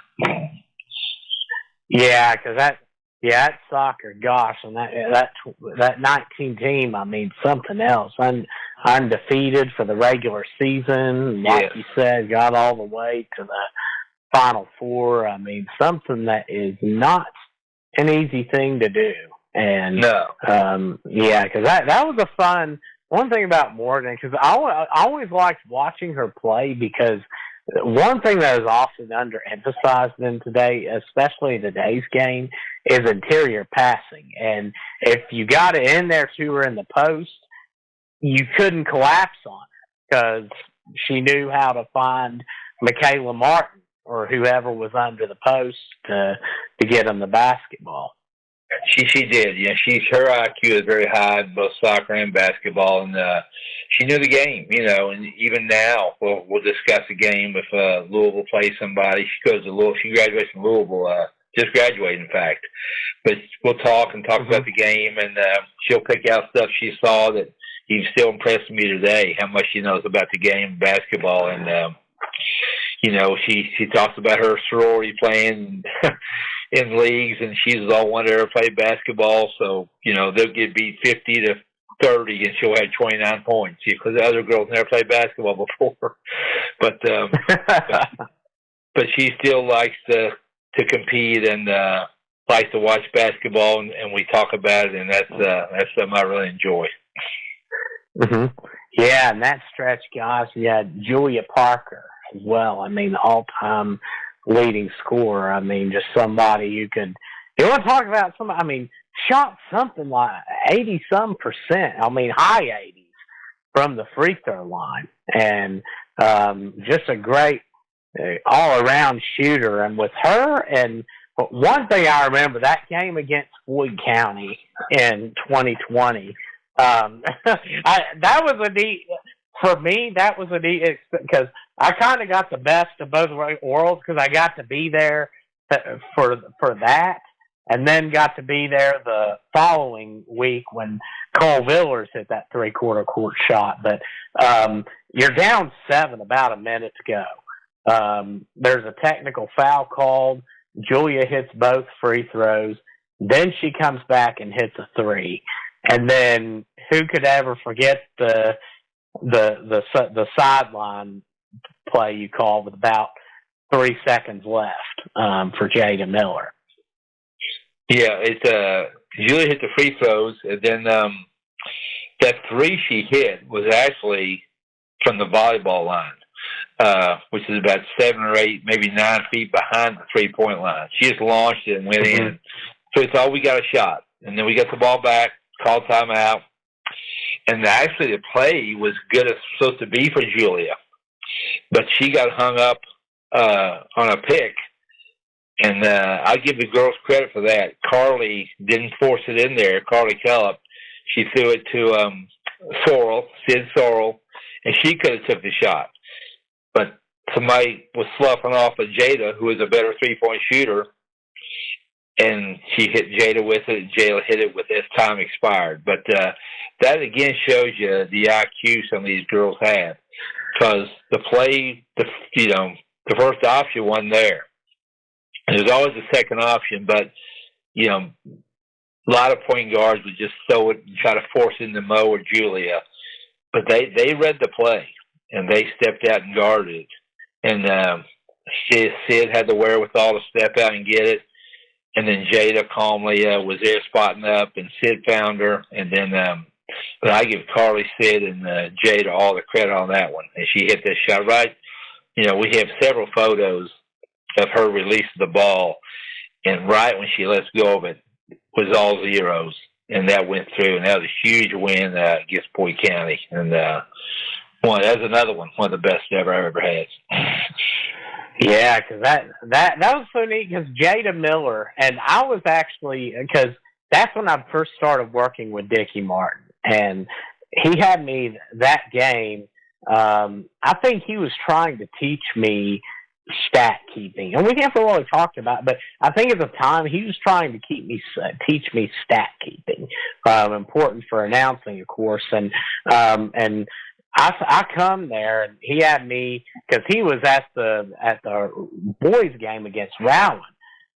Yeah, because that's soccer, gosh, and that 19 team, I mean, something else. Undefeated for the regular season, like you said, got all the way to the Final Four. I mean, something that is not an easy thing to do. And because that was a fun one thing about Morgan, because I always liked watching her play, because one thing that is often underemphasized in today, especially in today's game, is interior passing. And if you got it in there to her in the post, you couldn't collapse on it, because she knew how to find Michaela Martin or whoever was under the post to get them the basketball. She did. Her IQ is very high in both soccer and basketball, and she knew the game. And even now, we'll discuss a game if Louisville plays somebody. She goes to Louisville. She graduates from Louisville, just graduated, in fact. But we'll talk about the game, and she'll pick out stuff she saw that even still impressed me today. How much she knows about the game, basketball, and she talks about her sorority playing in leagues, and she's all wanted to ever play basketball. So they'll get beat 50-30, and she'll have 29 points because the other girls never played basketball before. But she still likes to compete and likes to watch basketball, and we talk about it, and that's something I really enjoy. Mm-hmm. Yeah, and that stretch, guys, we had Julia Parker as well. I mean, the all-time leading scorer. I mean, just somebody you want to talk about somebody, I mean, shot something like 80-some%. I mean, high 80s from the free throw line. And just a great all-around shooter. And with her, and one thing I remember, that game against Floyd County in 2020, that was a neat, for me, that was a neat, because I kind of got the best of both worlds, because I got to be there for that, and then got to be there the following week when Cole Villers hit that three-quarter court shot. But you're down 7, about a minute to go. There's a technical foul called. Julia hits both free throws. Then she comes back and hits a 3. And then who could ever forget the sideline play you called with about 3 seconds left for Jada Miller? Yeah, Julia hit the free throws, and then that 3 she hit was actually from the volleyball line, which is about 7 or 8, maybe 9 feet behind the 3-point line. She just launched it and went in. So it's all we got a shot, and then we got the ball back, called timeout, and actually the play was good as supposed to be for Julia, but she got hung up on a pick, and I give the girls credit for that. Carly didn't force it in there. Carly Kellop, she threw it to Sid Sorrell, and she could have took the shot, but somebody was sloughing off of Jada, who is a better 3-point shooter, and she hit Jada with it, and Jada hit it with as time expired. But that again shows you the IQ some of these girls have, because the play, the first option wasn't there. And there's always a second option, but a lot of point guards would just throw it and try to force it into Mo or Julia. But they read the play, and they stepped out and guarded it. and Sid had the wherewithal to step out and get it. And then Jada calmly was there spotting up, and Sid found her. And then, but I give Carly, Sid, and Jada all the credit on that one. And she hit that shot right. We have several photos of her releasing the ball, and right when she lets go of it was all zeros, and that went through, and that was a huge win against Boyd County. And that's another one of the best ever I ever had. Yeah, because that was so neat. Because Jada Miller, and I was actually, because that's when I first started working with Dickie Martin, and he had me that game. I think he was trying to teach me stat keeping, and we never really talked about it, but I think at the time he was trying to teach me stat keeping, important for announcing, of course, and I come there, and he had me, because he was at the boys game against Rowan,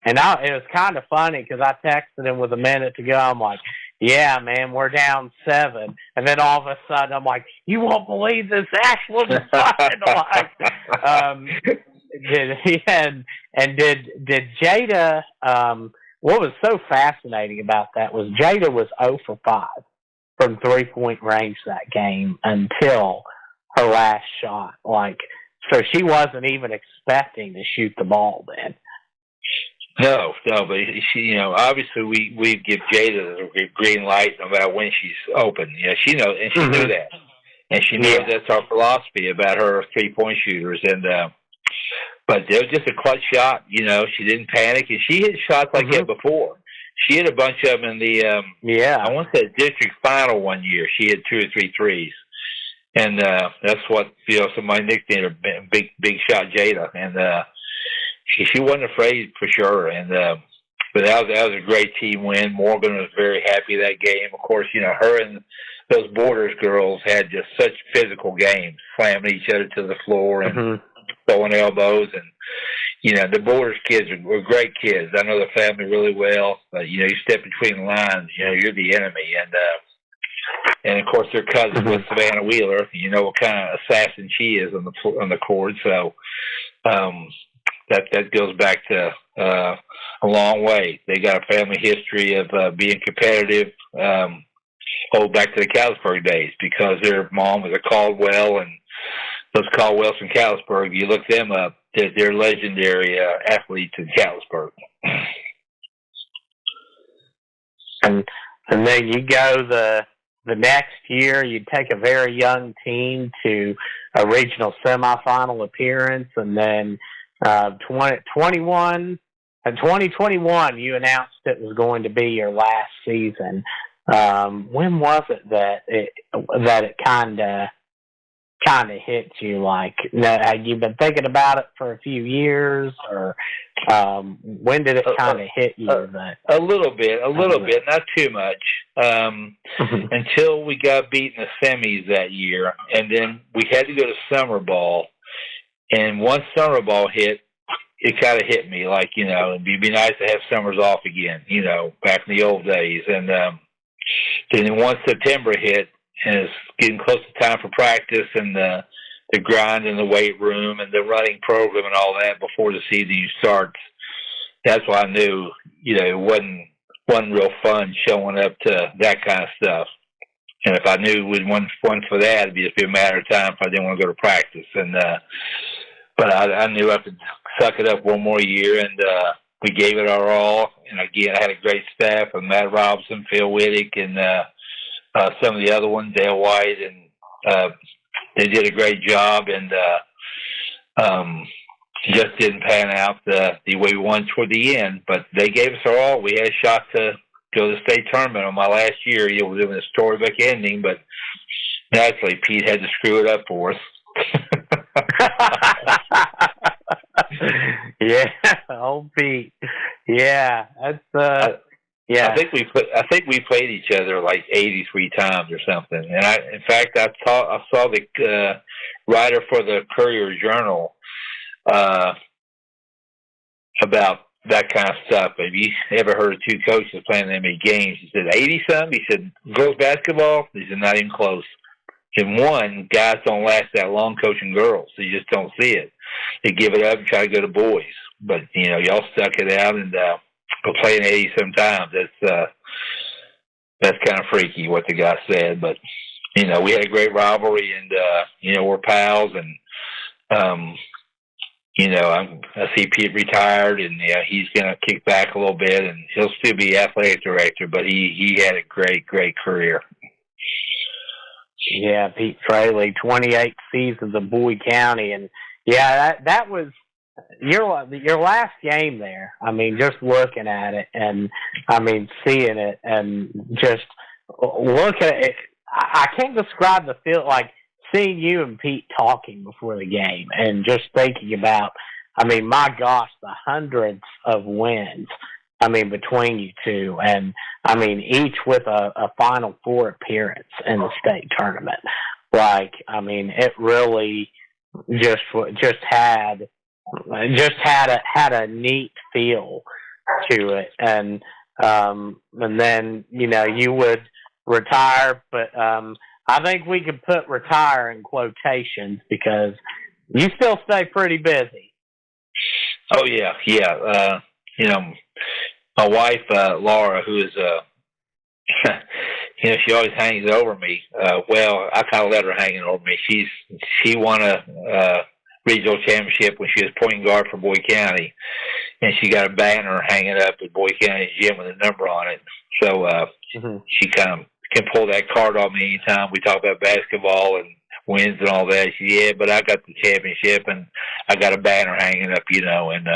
and it was kind of funny because I texted him with a minute to go. I'm like, yeah, man, we're down 7. And then all of a sudden I'm like, you won't believe this, Ashland is did Jada, what was so fascinating about that was Jada was 0 for 5 from 3-point range that game until her last shot. So she wasn't even expecting to shoot the ball then. No, but she, obviously we give Jada the green light no matter when she's open. She knows, and she knew that, and she knows that's our philosophy about her 3-point shooters. And but it was just a clutch shot. She didn't panic, and she hit shots like that before. She hit a bunch of them in the I want to say district final one year. She hit 2 or 3 threes, and that's what somebody nicknamed her big shot Jada, and she wasn't afraid for sure. And but that was a great team win. Morgan was very happy that game. Of course, her and those Borders girls had just such physical games, slamming each other to the floor and throwing elbows. And the Borders kids were great kids. I know the family really well. But you step between the lines, you're the enemy. And of course their cousin was Savannah Wheeler. You know what kind of assassin she is on the court. So that goes back to a long way. They got a family history of being competitive. Back to the Callisburg days, because their mom was a Caldwell, and those Caldwells from Callisburg, you look them up, they're legendary athletes in Callisburg. And then you go the next year, you take a very young team to a regional semifinal appearance, and then 2021, you announced it was going to be your last season. When was it that it kind of hit you? Had you been thinking about it for a few years, or when did it kind of hit you? A little bit, not too much, until we got beat in the semis that year, and then we had to go to summer ball. And once summer ball hit, it kind of hit me it'd be nice to have summers off again, back in the old days. And then once September hit, and it's getting close to time for practice, and the grind in the weight room and the running program and all that before the season starts, that's why I knew, it wasn't real fun showing up to that kind of stuff. And if I knew we'd won for that, it'd just be a matter of time if I didn't want to go to practice. And but I knew I could suck it up one more year, and we gave it our all. And again, I had a great staff of Matt Robinson, Phil Wittick, and some of the other ones, Dale White, and they did a great job. And just didn't pan out the way we wanted toward the end. But they gave us our all. We had a shot to go to the state tournament on my last year. It was a storybook ending, but naturally Pete had to screw it up for us. Yeah, old Pete. Yeah, that's yeah. I think we played each other like 83 times or something. And I saw the writer for the Courier Journal about that kind of stuff. Have you ever heard of two coaches playing that many games? He said 80-some. He said girls basketball. He said not even close. And one, guys don't last that long coaching girls. So you just don't see it. to give it up and try to go to boys. But y'all stuck it out and we're playing 80 sometimes. That's kind of freaky what the guy said, but we had a great rivalry, and we're pals, and I see Pete retired, and he's going to kick back a little bit, and he'll still be athletic director, but he had a great career. Yeah, Pete Fraley, 28 seasons in Bowie County, and that was your last game there. I mean, just looking at it, and I mean, seeing it, and just looking at it, I can't describe the feel, like seeing you and Pete talking before the game, and just thinking about, I mean, my gosh, the hundreds of wins, I mean, between you two, and I mean, each with a Final Four appearance in the state tournament. Like, I mean, it really just had a neat feel to it, and then you would retire, but I think we could put retire in quotations because you still stay pretty busy. Oh yeah. My wife Laura, who is she always hangs over me. Well, I kind of let her hang over me. She won a regional championship when she was point guard for Bowie County, and she got a banner hanging up at Bowie County gym with a number on it. So she kind of can pull that card on me anytime we talk about basketball and wins and all that. She said, but I got the championship and I got a banner hanging up, and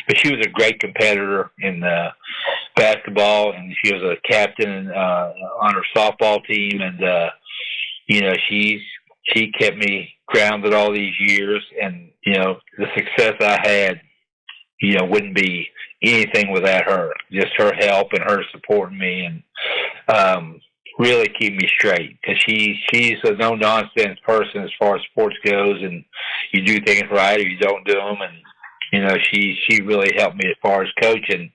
but she was a great competitor in basketball, and she was a captain on her softball team, and she kept me grounded all these years, and the success I had wouldn't be anything without her. Just her help and her supporting me, and really keep me straight, because she's a no nonsense person as far as sports goes, and you do things right or you don't do them, and she really helped me as far as coaching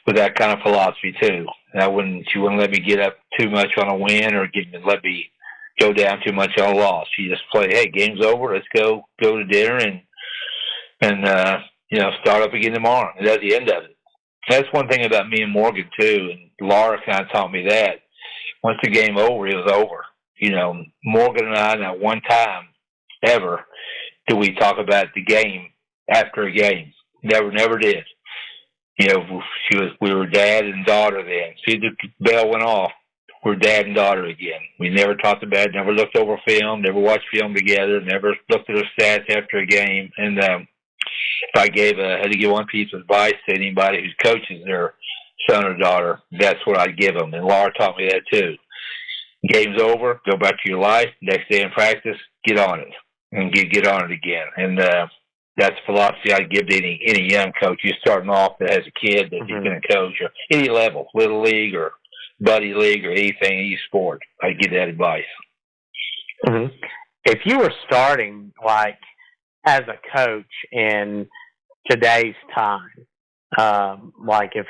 with that kind of philosophy too. She wouldn't let me get up too much on a win or let me go down too much on a loss. She just played, hey, game's over, let's go to dinner and start up again tomorrow. And that's the end of it. That's one thing about me and Morgan too, and Laura kind of taught me that. Once the game over, it was over. Morgan and I, not one time ever did we talk about the game after a game. Never did. We were dad and daughter then. See, the bell went off. We're dad and daughter again. We never talked about it, never looked over film, never watched film together, never looked at our stats after a game. And if I had to give one piece of advice to anybody who coaches their son or daughter, that's what I'd give them. And Laura taught me that too. Game's over, go back to your life. Next day in practice, get on it and get on it again. And that's the philosophy I'd give to any young coach who's starting off that has a kid that he's going to coach, or any level, little league or buddy league or anything, any sport. I'd give that advice. Mm-hmm. If you were starting like as a coach in today's time, like if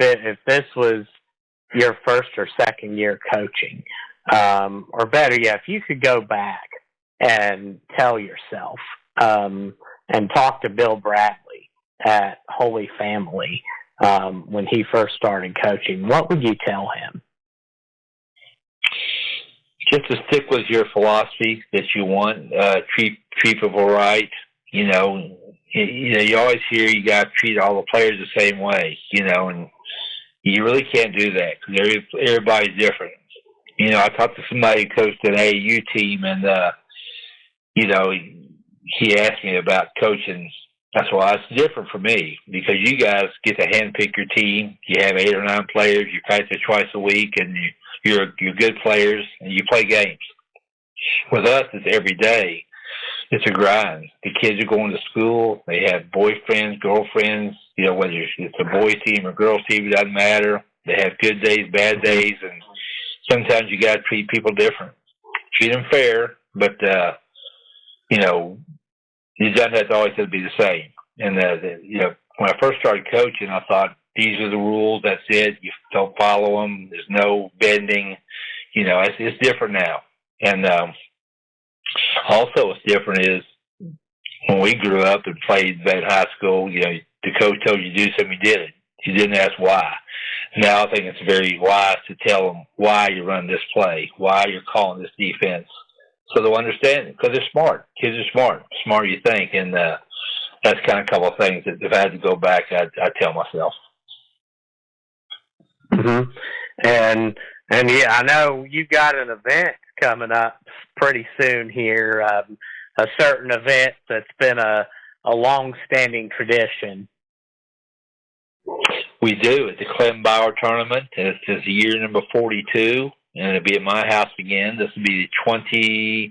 this was your first or second year coaching, or better yet, if you could go back and tell yourself, and talk to Bill Bradley at Holy Family when he first started coaching, what would you tell him? Just to stick with your philosophy that you want, treat people right. You always hear you got to treat all the players the same way, and you really can't do that because everybody's different. I talked to somebody who coached an AAU team, and he asked me about coaching. That's why it's different for me, because you guys get to handpick your team. You have 8 or 9 players. You practice twice a week, and you're good players, and you play games. With us, it's every day. It's a grind. The kids are going to school. They have boyfriends, girlfriends. Whether it's a boys team or girls team, it doesn't matter. They have good days, bad days, and sometimes you got to treat people different. Treat them fair, but you don't have to always have to be the same. And when I first started coaching, I thought these are the rules. That's it. You don't follow them. There's no bending. It's different now. And also, what's different is when we grew up and played at high school, you know, the coach told you to do something, you did it. You didn't ask why. Now I think it's very wise to tell them why you run this play, why you're calling this defense, so they'll understand it, because they're smart. Kids are smart, smarter you think, and that's kind of a couple of things that if I had to go back, I'd tell myself. Mm-hmm. And yeah, I know you got an event coming up pretty soon here, a certain event that's been a long-standing tradition. We do. It's the Clem Bauer tournament. It's year number 42, and it'll be at my house again. This will be the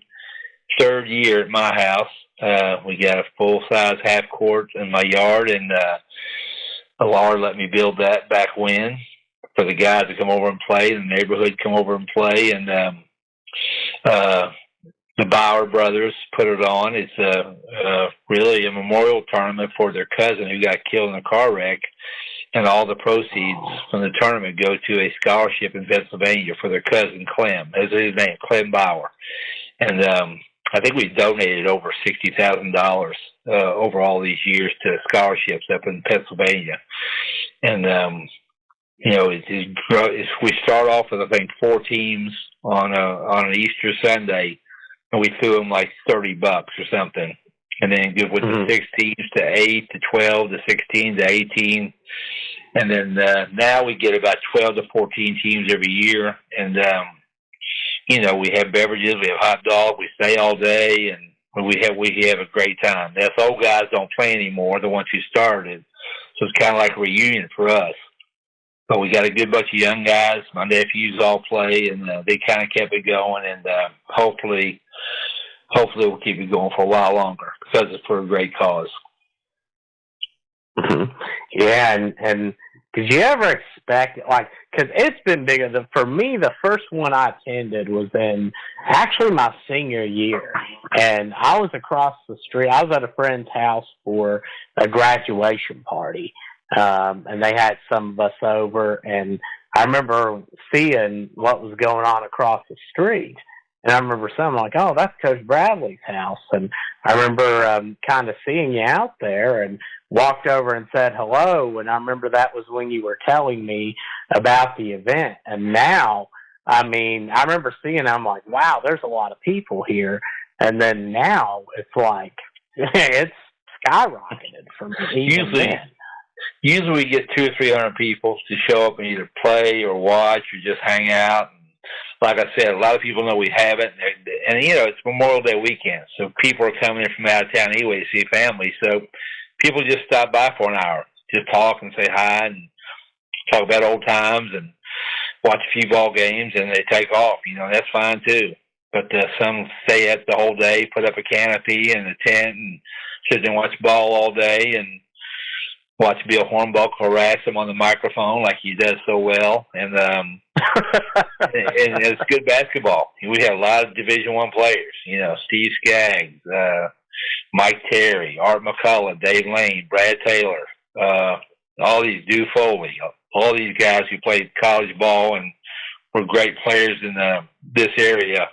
23rd year at my house. We got a full-size half court in my yard, and Laura let me build that back when for the guys to come over and play, the neighborhood come over and play, and the Bauer brothers put it on. It's really a memorial tournament for their cousin who got killed in a car wreck, and all the proceeds from the tournament go to a scholarship in Pennsylvania for their cousin Clem. That's his name, Clem Bauer. And I think we donated over $60,000 over all these years to scholarships up in Pennsylvania. And you know, we start off with I think 4 teams on an Easter Sunday, and we threw them like $30 or something, and then give with the 6 teams to 8 to 12 to 16 to 18, and then now we get about 12 to 14 teams every year, and you know, we have beverages, we have hot dogs, we stay all day, and we have a great time. Us old guys don't play anymore, the ones who started, so it's kind of like a reunion for us. But we got a good bunch of young guys. My nephews all play, and they kind of kept it going. And hopefully we'll keep it going for a while longer because it's for a great cause. Mm-hmm. Yeah, and did you ever expect, like, because it's been bigger. For me, the first one I attended was in actually my senior year, and I was across the street. I was at a friend's house for a graduation party. And they had some of us over, and I remember seeing what was going on across the street. And I remember saying, like, oh, that's Coach Bradley's house. And I remember kind of seeing you out there and walked over and said hello. And I remember that was when you were telling me about the event. And now, I mean, I remember seeing, I'm like, wow, there's a lot of people here. And then now it's like, it's skyrocketed for me. Usually we get 200 or 300 people to show up and either play or watch or just hang out. And like I said, a lot of people know we have it, and you know, it's Memorial Day weekend, so people are coming in from out of town anyway to see family. So people just stop by for an hour, just talk and say hi and talk about old times and watch a few ball games, and they take off. You know, that's fine too. But some stay at the whole day, put up a canopy and a tent, and sit and watch ball all day and watch Bill Hornbuckle harass him on the microphone like he does so well, and and it's good basketball. We have a lot of Division I players, you know, Steve Skaggs, Mike Terry, Art McCullough, Dave Lane, Brad Taylor, all these, Dew Foley, all these guys who played college ball and were great players in this area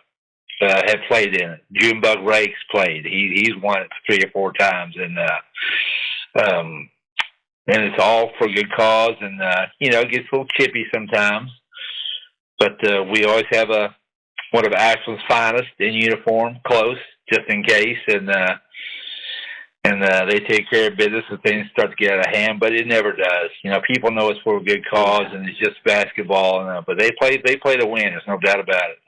have played in it. Junebug Rakes played. He's won it 3 or 4 times, and it's all for a good cause, and, you know, it gets a little chippy sometimes. But we always have one of Ashland's finest in uniform, close, just in case, and they take care of business if things start to get out of hand, but it never does. You know, people know it's for a good cause, and it's just basketball, but they play to win, there's no doubt about it.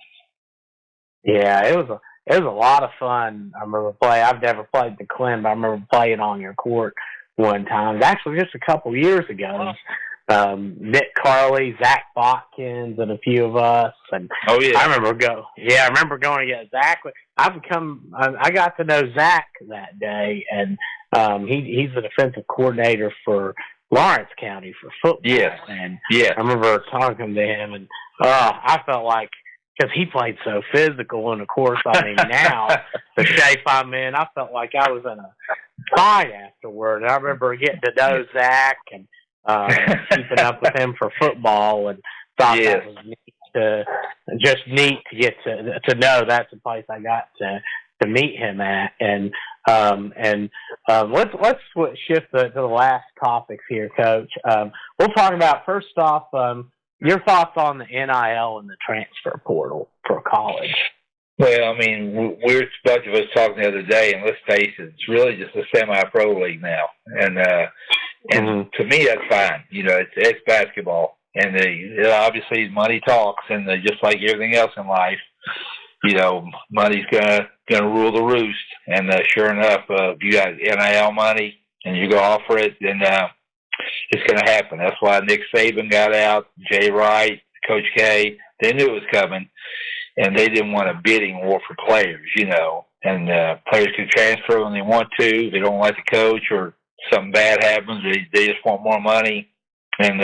Yeah, it was a lot of fun. I remember playing. I've never played the Clem, but I remember playing on your court one time. It was actually just a couple years ago. Nick Carley, Zach Botkins, and a few of us. And oh yeah, I remember going to get Zach. I got to know Zach that day, and he's the defensive coordinator for Lawrence County for football. Yes. And yeah, I remember talking to him, and I felt like, because he played so physical, and of course, I mean, now the shape I'm in, I felt like I was in a fight afterward. And I remember getting to know Zach and keeping up with him for football, and thought that was neat to get to know. That's the place I got to meet him at. And Let's shift to the last topics here, Coach. We'll talk about, first off, your thoughts on the NIL and the transfer portal for college. Well, I mean, we're a bunch of us talking the other day, and let's face it, it's really just a semi-pro league now. And to me, that's fine. You know, it's basketball. And obviously money talks, and just like everything else in life, you know, money's gonna rule the roost. And sure enough, if you got NIL money and you go offer it, then it's gonna happen. That's why Nick Saban got out, Jay Wright, Coach K. They knew it was coming, and they didn't want a bidding war for players, you know. And players can transfer when they want to. If they don't like the coach or something bad happens, they just want more money. And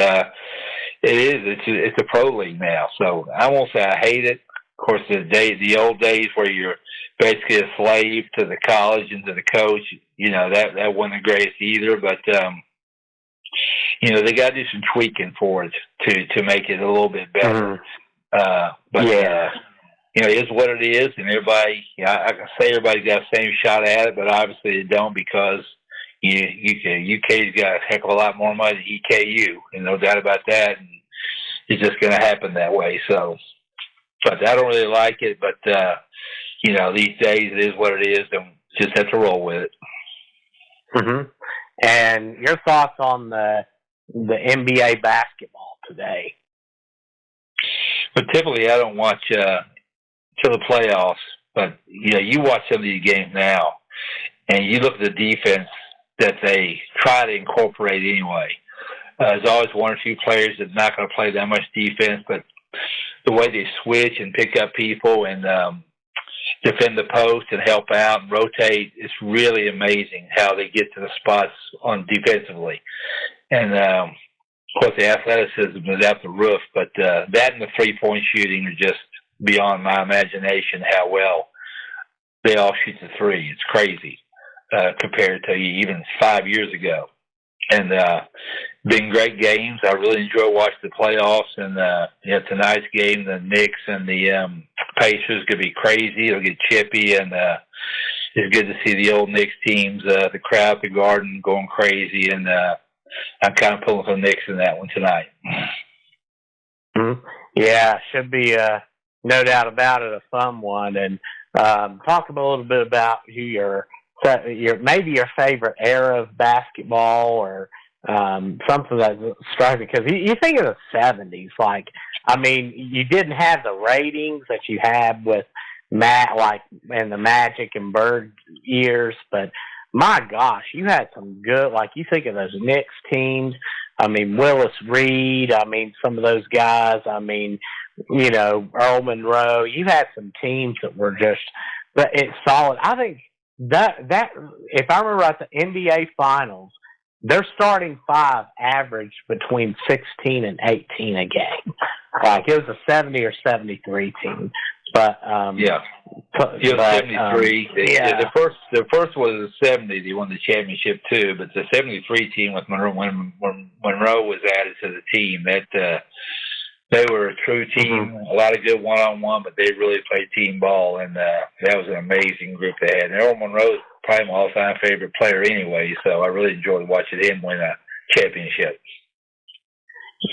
it's a pro league now. So I won't say I hate it. Of course, the old days where you're basically a slave to the college and to the coach, you know, that wasn't the greatest either. But you know, they got to do some tweaking for it to make it a little bit better. But you know, it is what it is, and everybody, I can say everybody's got the same shot at it, but obviously they don't, because UK's got a heck of a lot more money than EKU, and no doubt about that. And it's just going to happen that way. So, but I don't really like it. But you know, these days it is what it is, and just have to roll with it. And your thoughts on the NBA basketball today? But typically, I don't watch till the playoffs. But you know, you watch some of these games now, and you look at the defense that they try to incorporate anyway. There's always one or two players that's not going to play that much defense, but the way they switch and pick up people and defend the post and help out and rotate, it's really amazing how they get to the spots on defensively. And of course, the athleticism is out the roof, but that and the three-point shooting are just beyond my imagination. How well they all shoot the three, it's crazy compared to even 5 years ago. And been great games. I really enjoy watching the playoffs. And you know, tonight's game, the Knicks and the Pacers, going to be crazy. It'll get chippy, and it's good to see the old Knicks teams, the crowd at the Garden, going crazy. And I'm kind of pulling for the Knicks in that one tonight. Yeah, should be no doubt about it, a fun one. And talk a little bit about who your maybe your favorite era of basketball, or something that strikes me, because you think of the 70s, like, I mean, you didn't have the ratings that you had with like in the Magic and Bird years, but my gosh, you had some good, like, you think of those Knicks teams, I mean, Willis Reed, I mean, some of those guys, I mean, you know, Earl Monroe, you had some teams that were just, but it's solid. I think that if I remember right, the NBA Finals, their starting five averaged between 16 and 18 a game. Like, it was a 70 or 73 team. But yeah, 73. The first was a 70. They won the championship too. But the 73 team with Monroe, when Monroe was added to the team, that they were a true team. A lot of good one-on-one, but they really played team ball, and that was an amazing group they had. And Earl Monroe is probably my all-time favorite player anyway, so I really enjoyed watching him win a championship.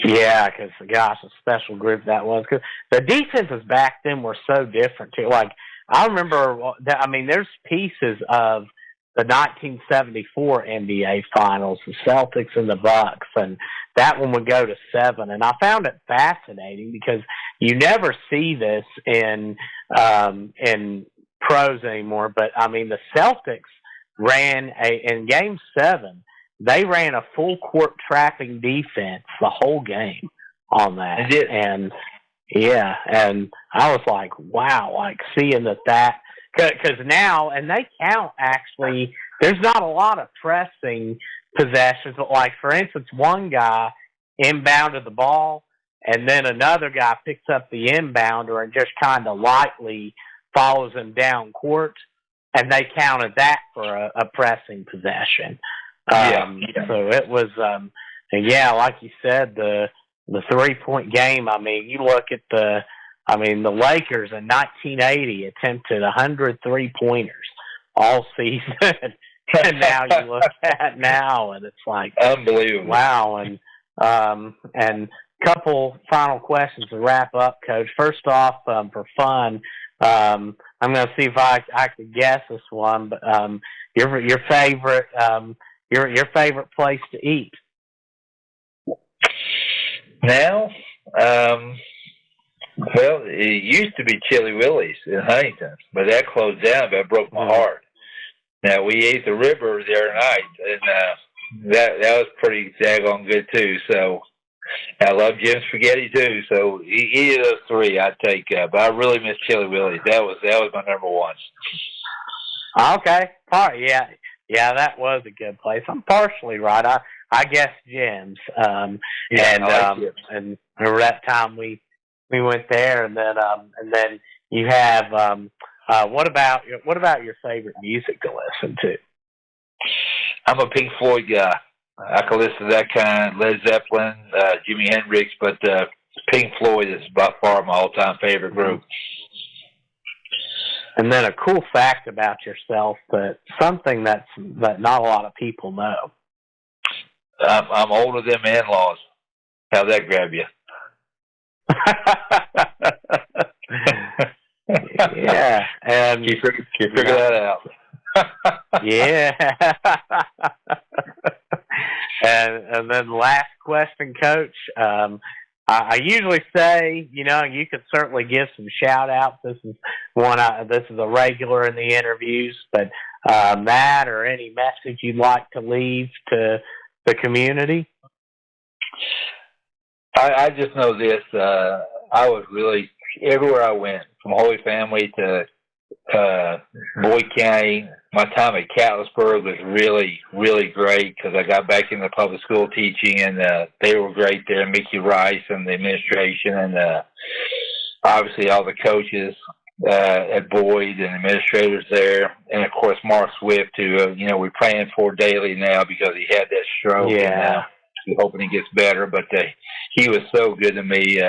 Yeah, because, gosh, a special group that was. Because the defenses back then were so different, too. Like, I remember, I mean, there's pieces of the 1974 NBA Finals, the Celtics and the Bucks, and that one would go to 7. And I found it fascinating because you never see this in pros anymore. But, I mean, the Celtics ran in Game 7, they ran a full court trapping defense the whole game on that. They did. And yeah, and I was like, wow, like seeing that, because now, and they count actually, there's not a lot of pressing possessions, but like, for instance, one guy inbounded the ball, and then another guy picks up the inbounder and just kind of lightly follows him down court, and they counted that for a pressing possession. So it was, yeah, like you said, the 3-point game. I mean, you look at the Lakers in 1980 attempted 100 3-pointers. all season. And now you look at now, and it's like unbelievable. Wow, and couple final questions to wrap up, Coach. First off, for fun, I'm going to see if I could guess this one, but your favorite your favorite place to eat now. Well, it used to be Chili Willie's in Huntington, but that closed down. That broke my heart. Now we ate the River the other night, and that was pretty daggone good too. So I love Jim's spaghetti too. So either of those three I'd take. But I really miss Chili Willie's. That was my number one. Okay, yeah, that was a good place. I'm partially right. I guess Jim's. And remember that time we went there, and then you have. What about your favorite music to listen to? I'm a Pink Floyd guy. I can listen to that kind, Led Zeppelin, Jimi Hendrix, but Pink Floyd is by far my all-time favorite group. And then a cool fact about yourself, that something that not a lot of people know. I'm older than my in-laws. How'd that grab you? Yeah, and you figure that out. Yeah. and then last question, Coach. I usually say, you could certainly give some shout outs. This is a regular in the interviews, but Matt, or any message you'd like to leave to the community? I just know this. I was really, everywhere I went, from Holy Family to Boyd County, my time at Catlettsburg was really, really great because I got back into public school teaching, and they were great there. Mickey Rice and the administration, and obviously all the coaches at Boyd and administrators there, and of course Mark Swift, who we're praying for daily now because he had that stroke. Yeah, and we're hoping he gets better. But he was so good to me,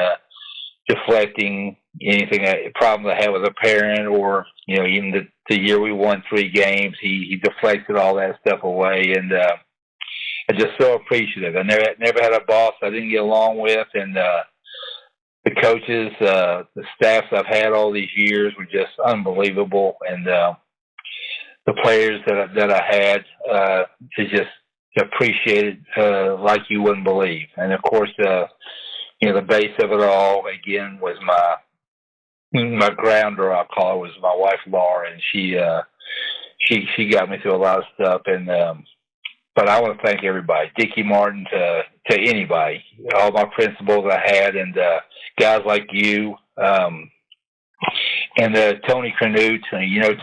deflecting anything problem I had with a parent, or even the year we won 3 games, he deflected all that stuff away, and I'm just so appreciative. I never had a boss I didn't get along with, and the coaches, the staffs I've had all these years were just unbelievable, and the players that I had, is just appreciated like you wouldn't believe. And of course, the base of it all again was my grounder, I'll call her, was my wife Laura, and she got me through a lot of stuff. And but I want to thank everybody, Dickie Martin to anybody, all my principals I had, and guys like you, and Tony Canute.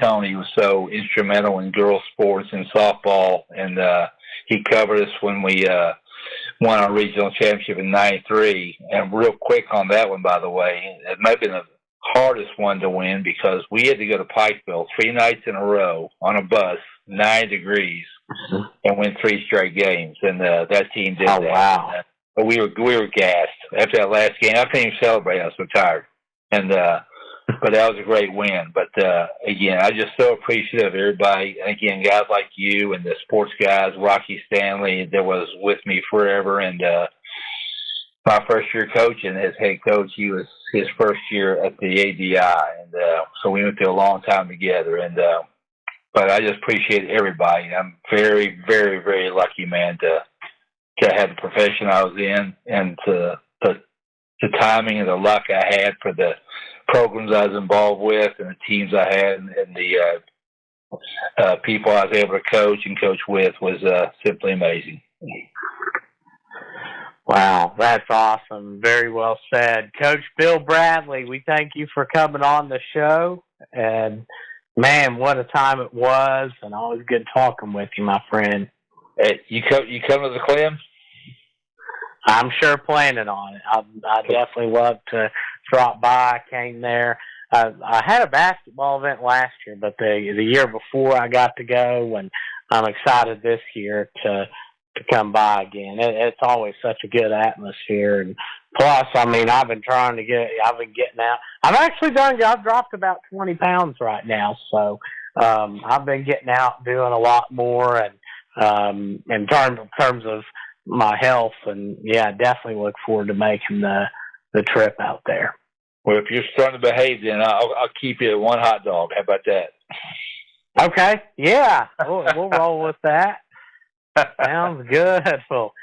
Tony was so instrumental in girls sports and softball, and he covered us when we won our regional championship in '93. And real quick on that one, by the way, it might have been the hardest one to win because we had to go to Pikeville 3 nights in a row on a bus, 9 degrees, and win 3 straight games. And that team did that. Wow. But we were gassed after that last game. I couldn't even celebrate. I was so tired. And but that was a great win. But again, I just so appreciative of everybody. And again, guys like you and the sports guys, Rocky Stanley, that was with me forever. And my first year coaching as head coach, he was his first year at the ADI, and so we went through a long time together. And but I just appreciate everybody. I'm very, very, very lucky, man, to have the profession I was in, and to the timing and the luck I had for the programs I was involved with, and the teams I had, and the people I was able to coach and coach with was simply amazing. Wow, that's awesome. Very well said. Coach Bill Bradley, we thank you for coming on the show. And, man, what a time it was, and always good talking with you, my friend. Hey, you come to the Clem? I'm sure planning on it. I definitely love to drop by. I came there. I had a basketball event last year, but the year before I got to go, and I'm excited this year to come by again. It's always such a good atmosphere, and plus, I've been getting out. I've dropped about 20 pounds right now, so I've been getting out doing a lot more, and in terms of my health, and yeah, definitely look forward to making the trip out there. Well, if you're starting to behave, then I'll keep you at one hot dog. How about that? Okay, yeah, we'll roll with that. Sounds good. Well,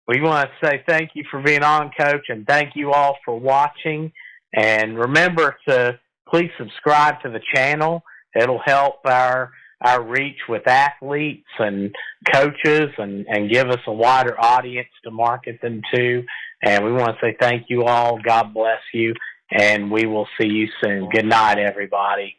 we want to say thank you for being on, Coach, and thank you all for watching. And remember to please subscribe to the channel. It'll help our reach with athletes and coaches and give us a wider audience to market them to. And we want to say thank you all. God bless you. And we will see you soon. Good night, everybody.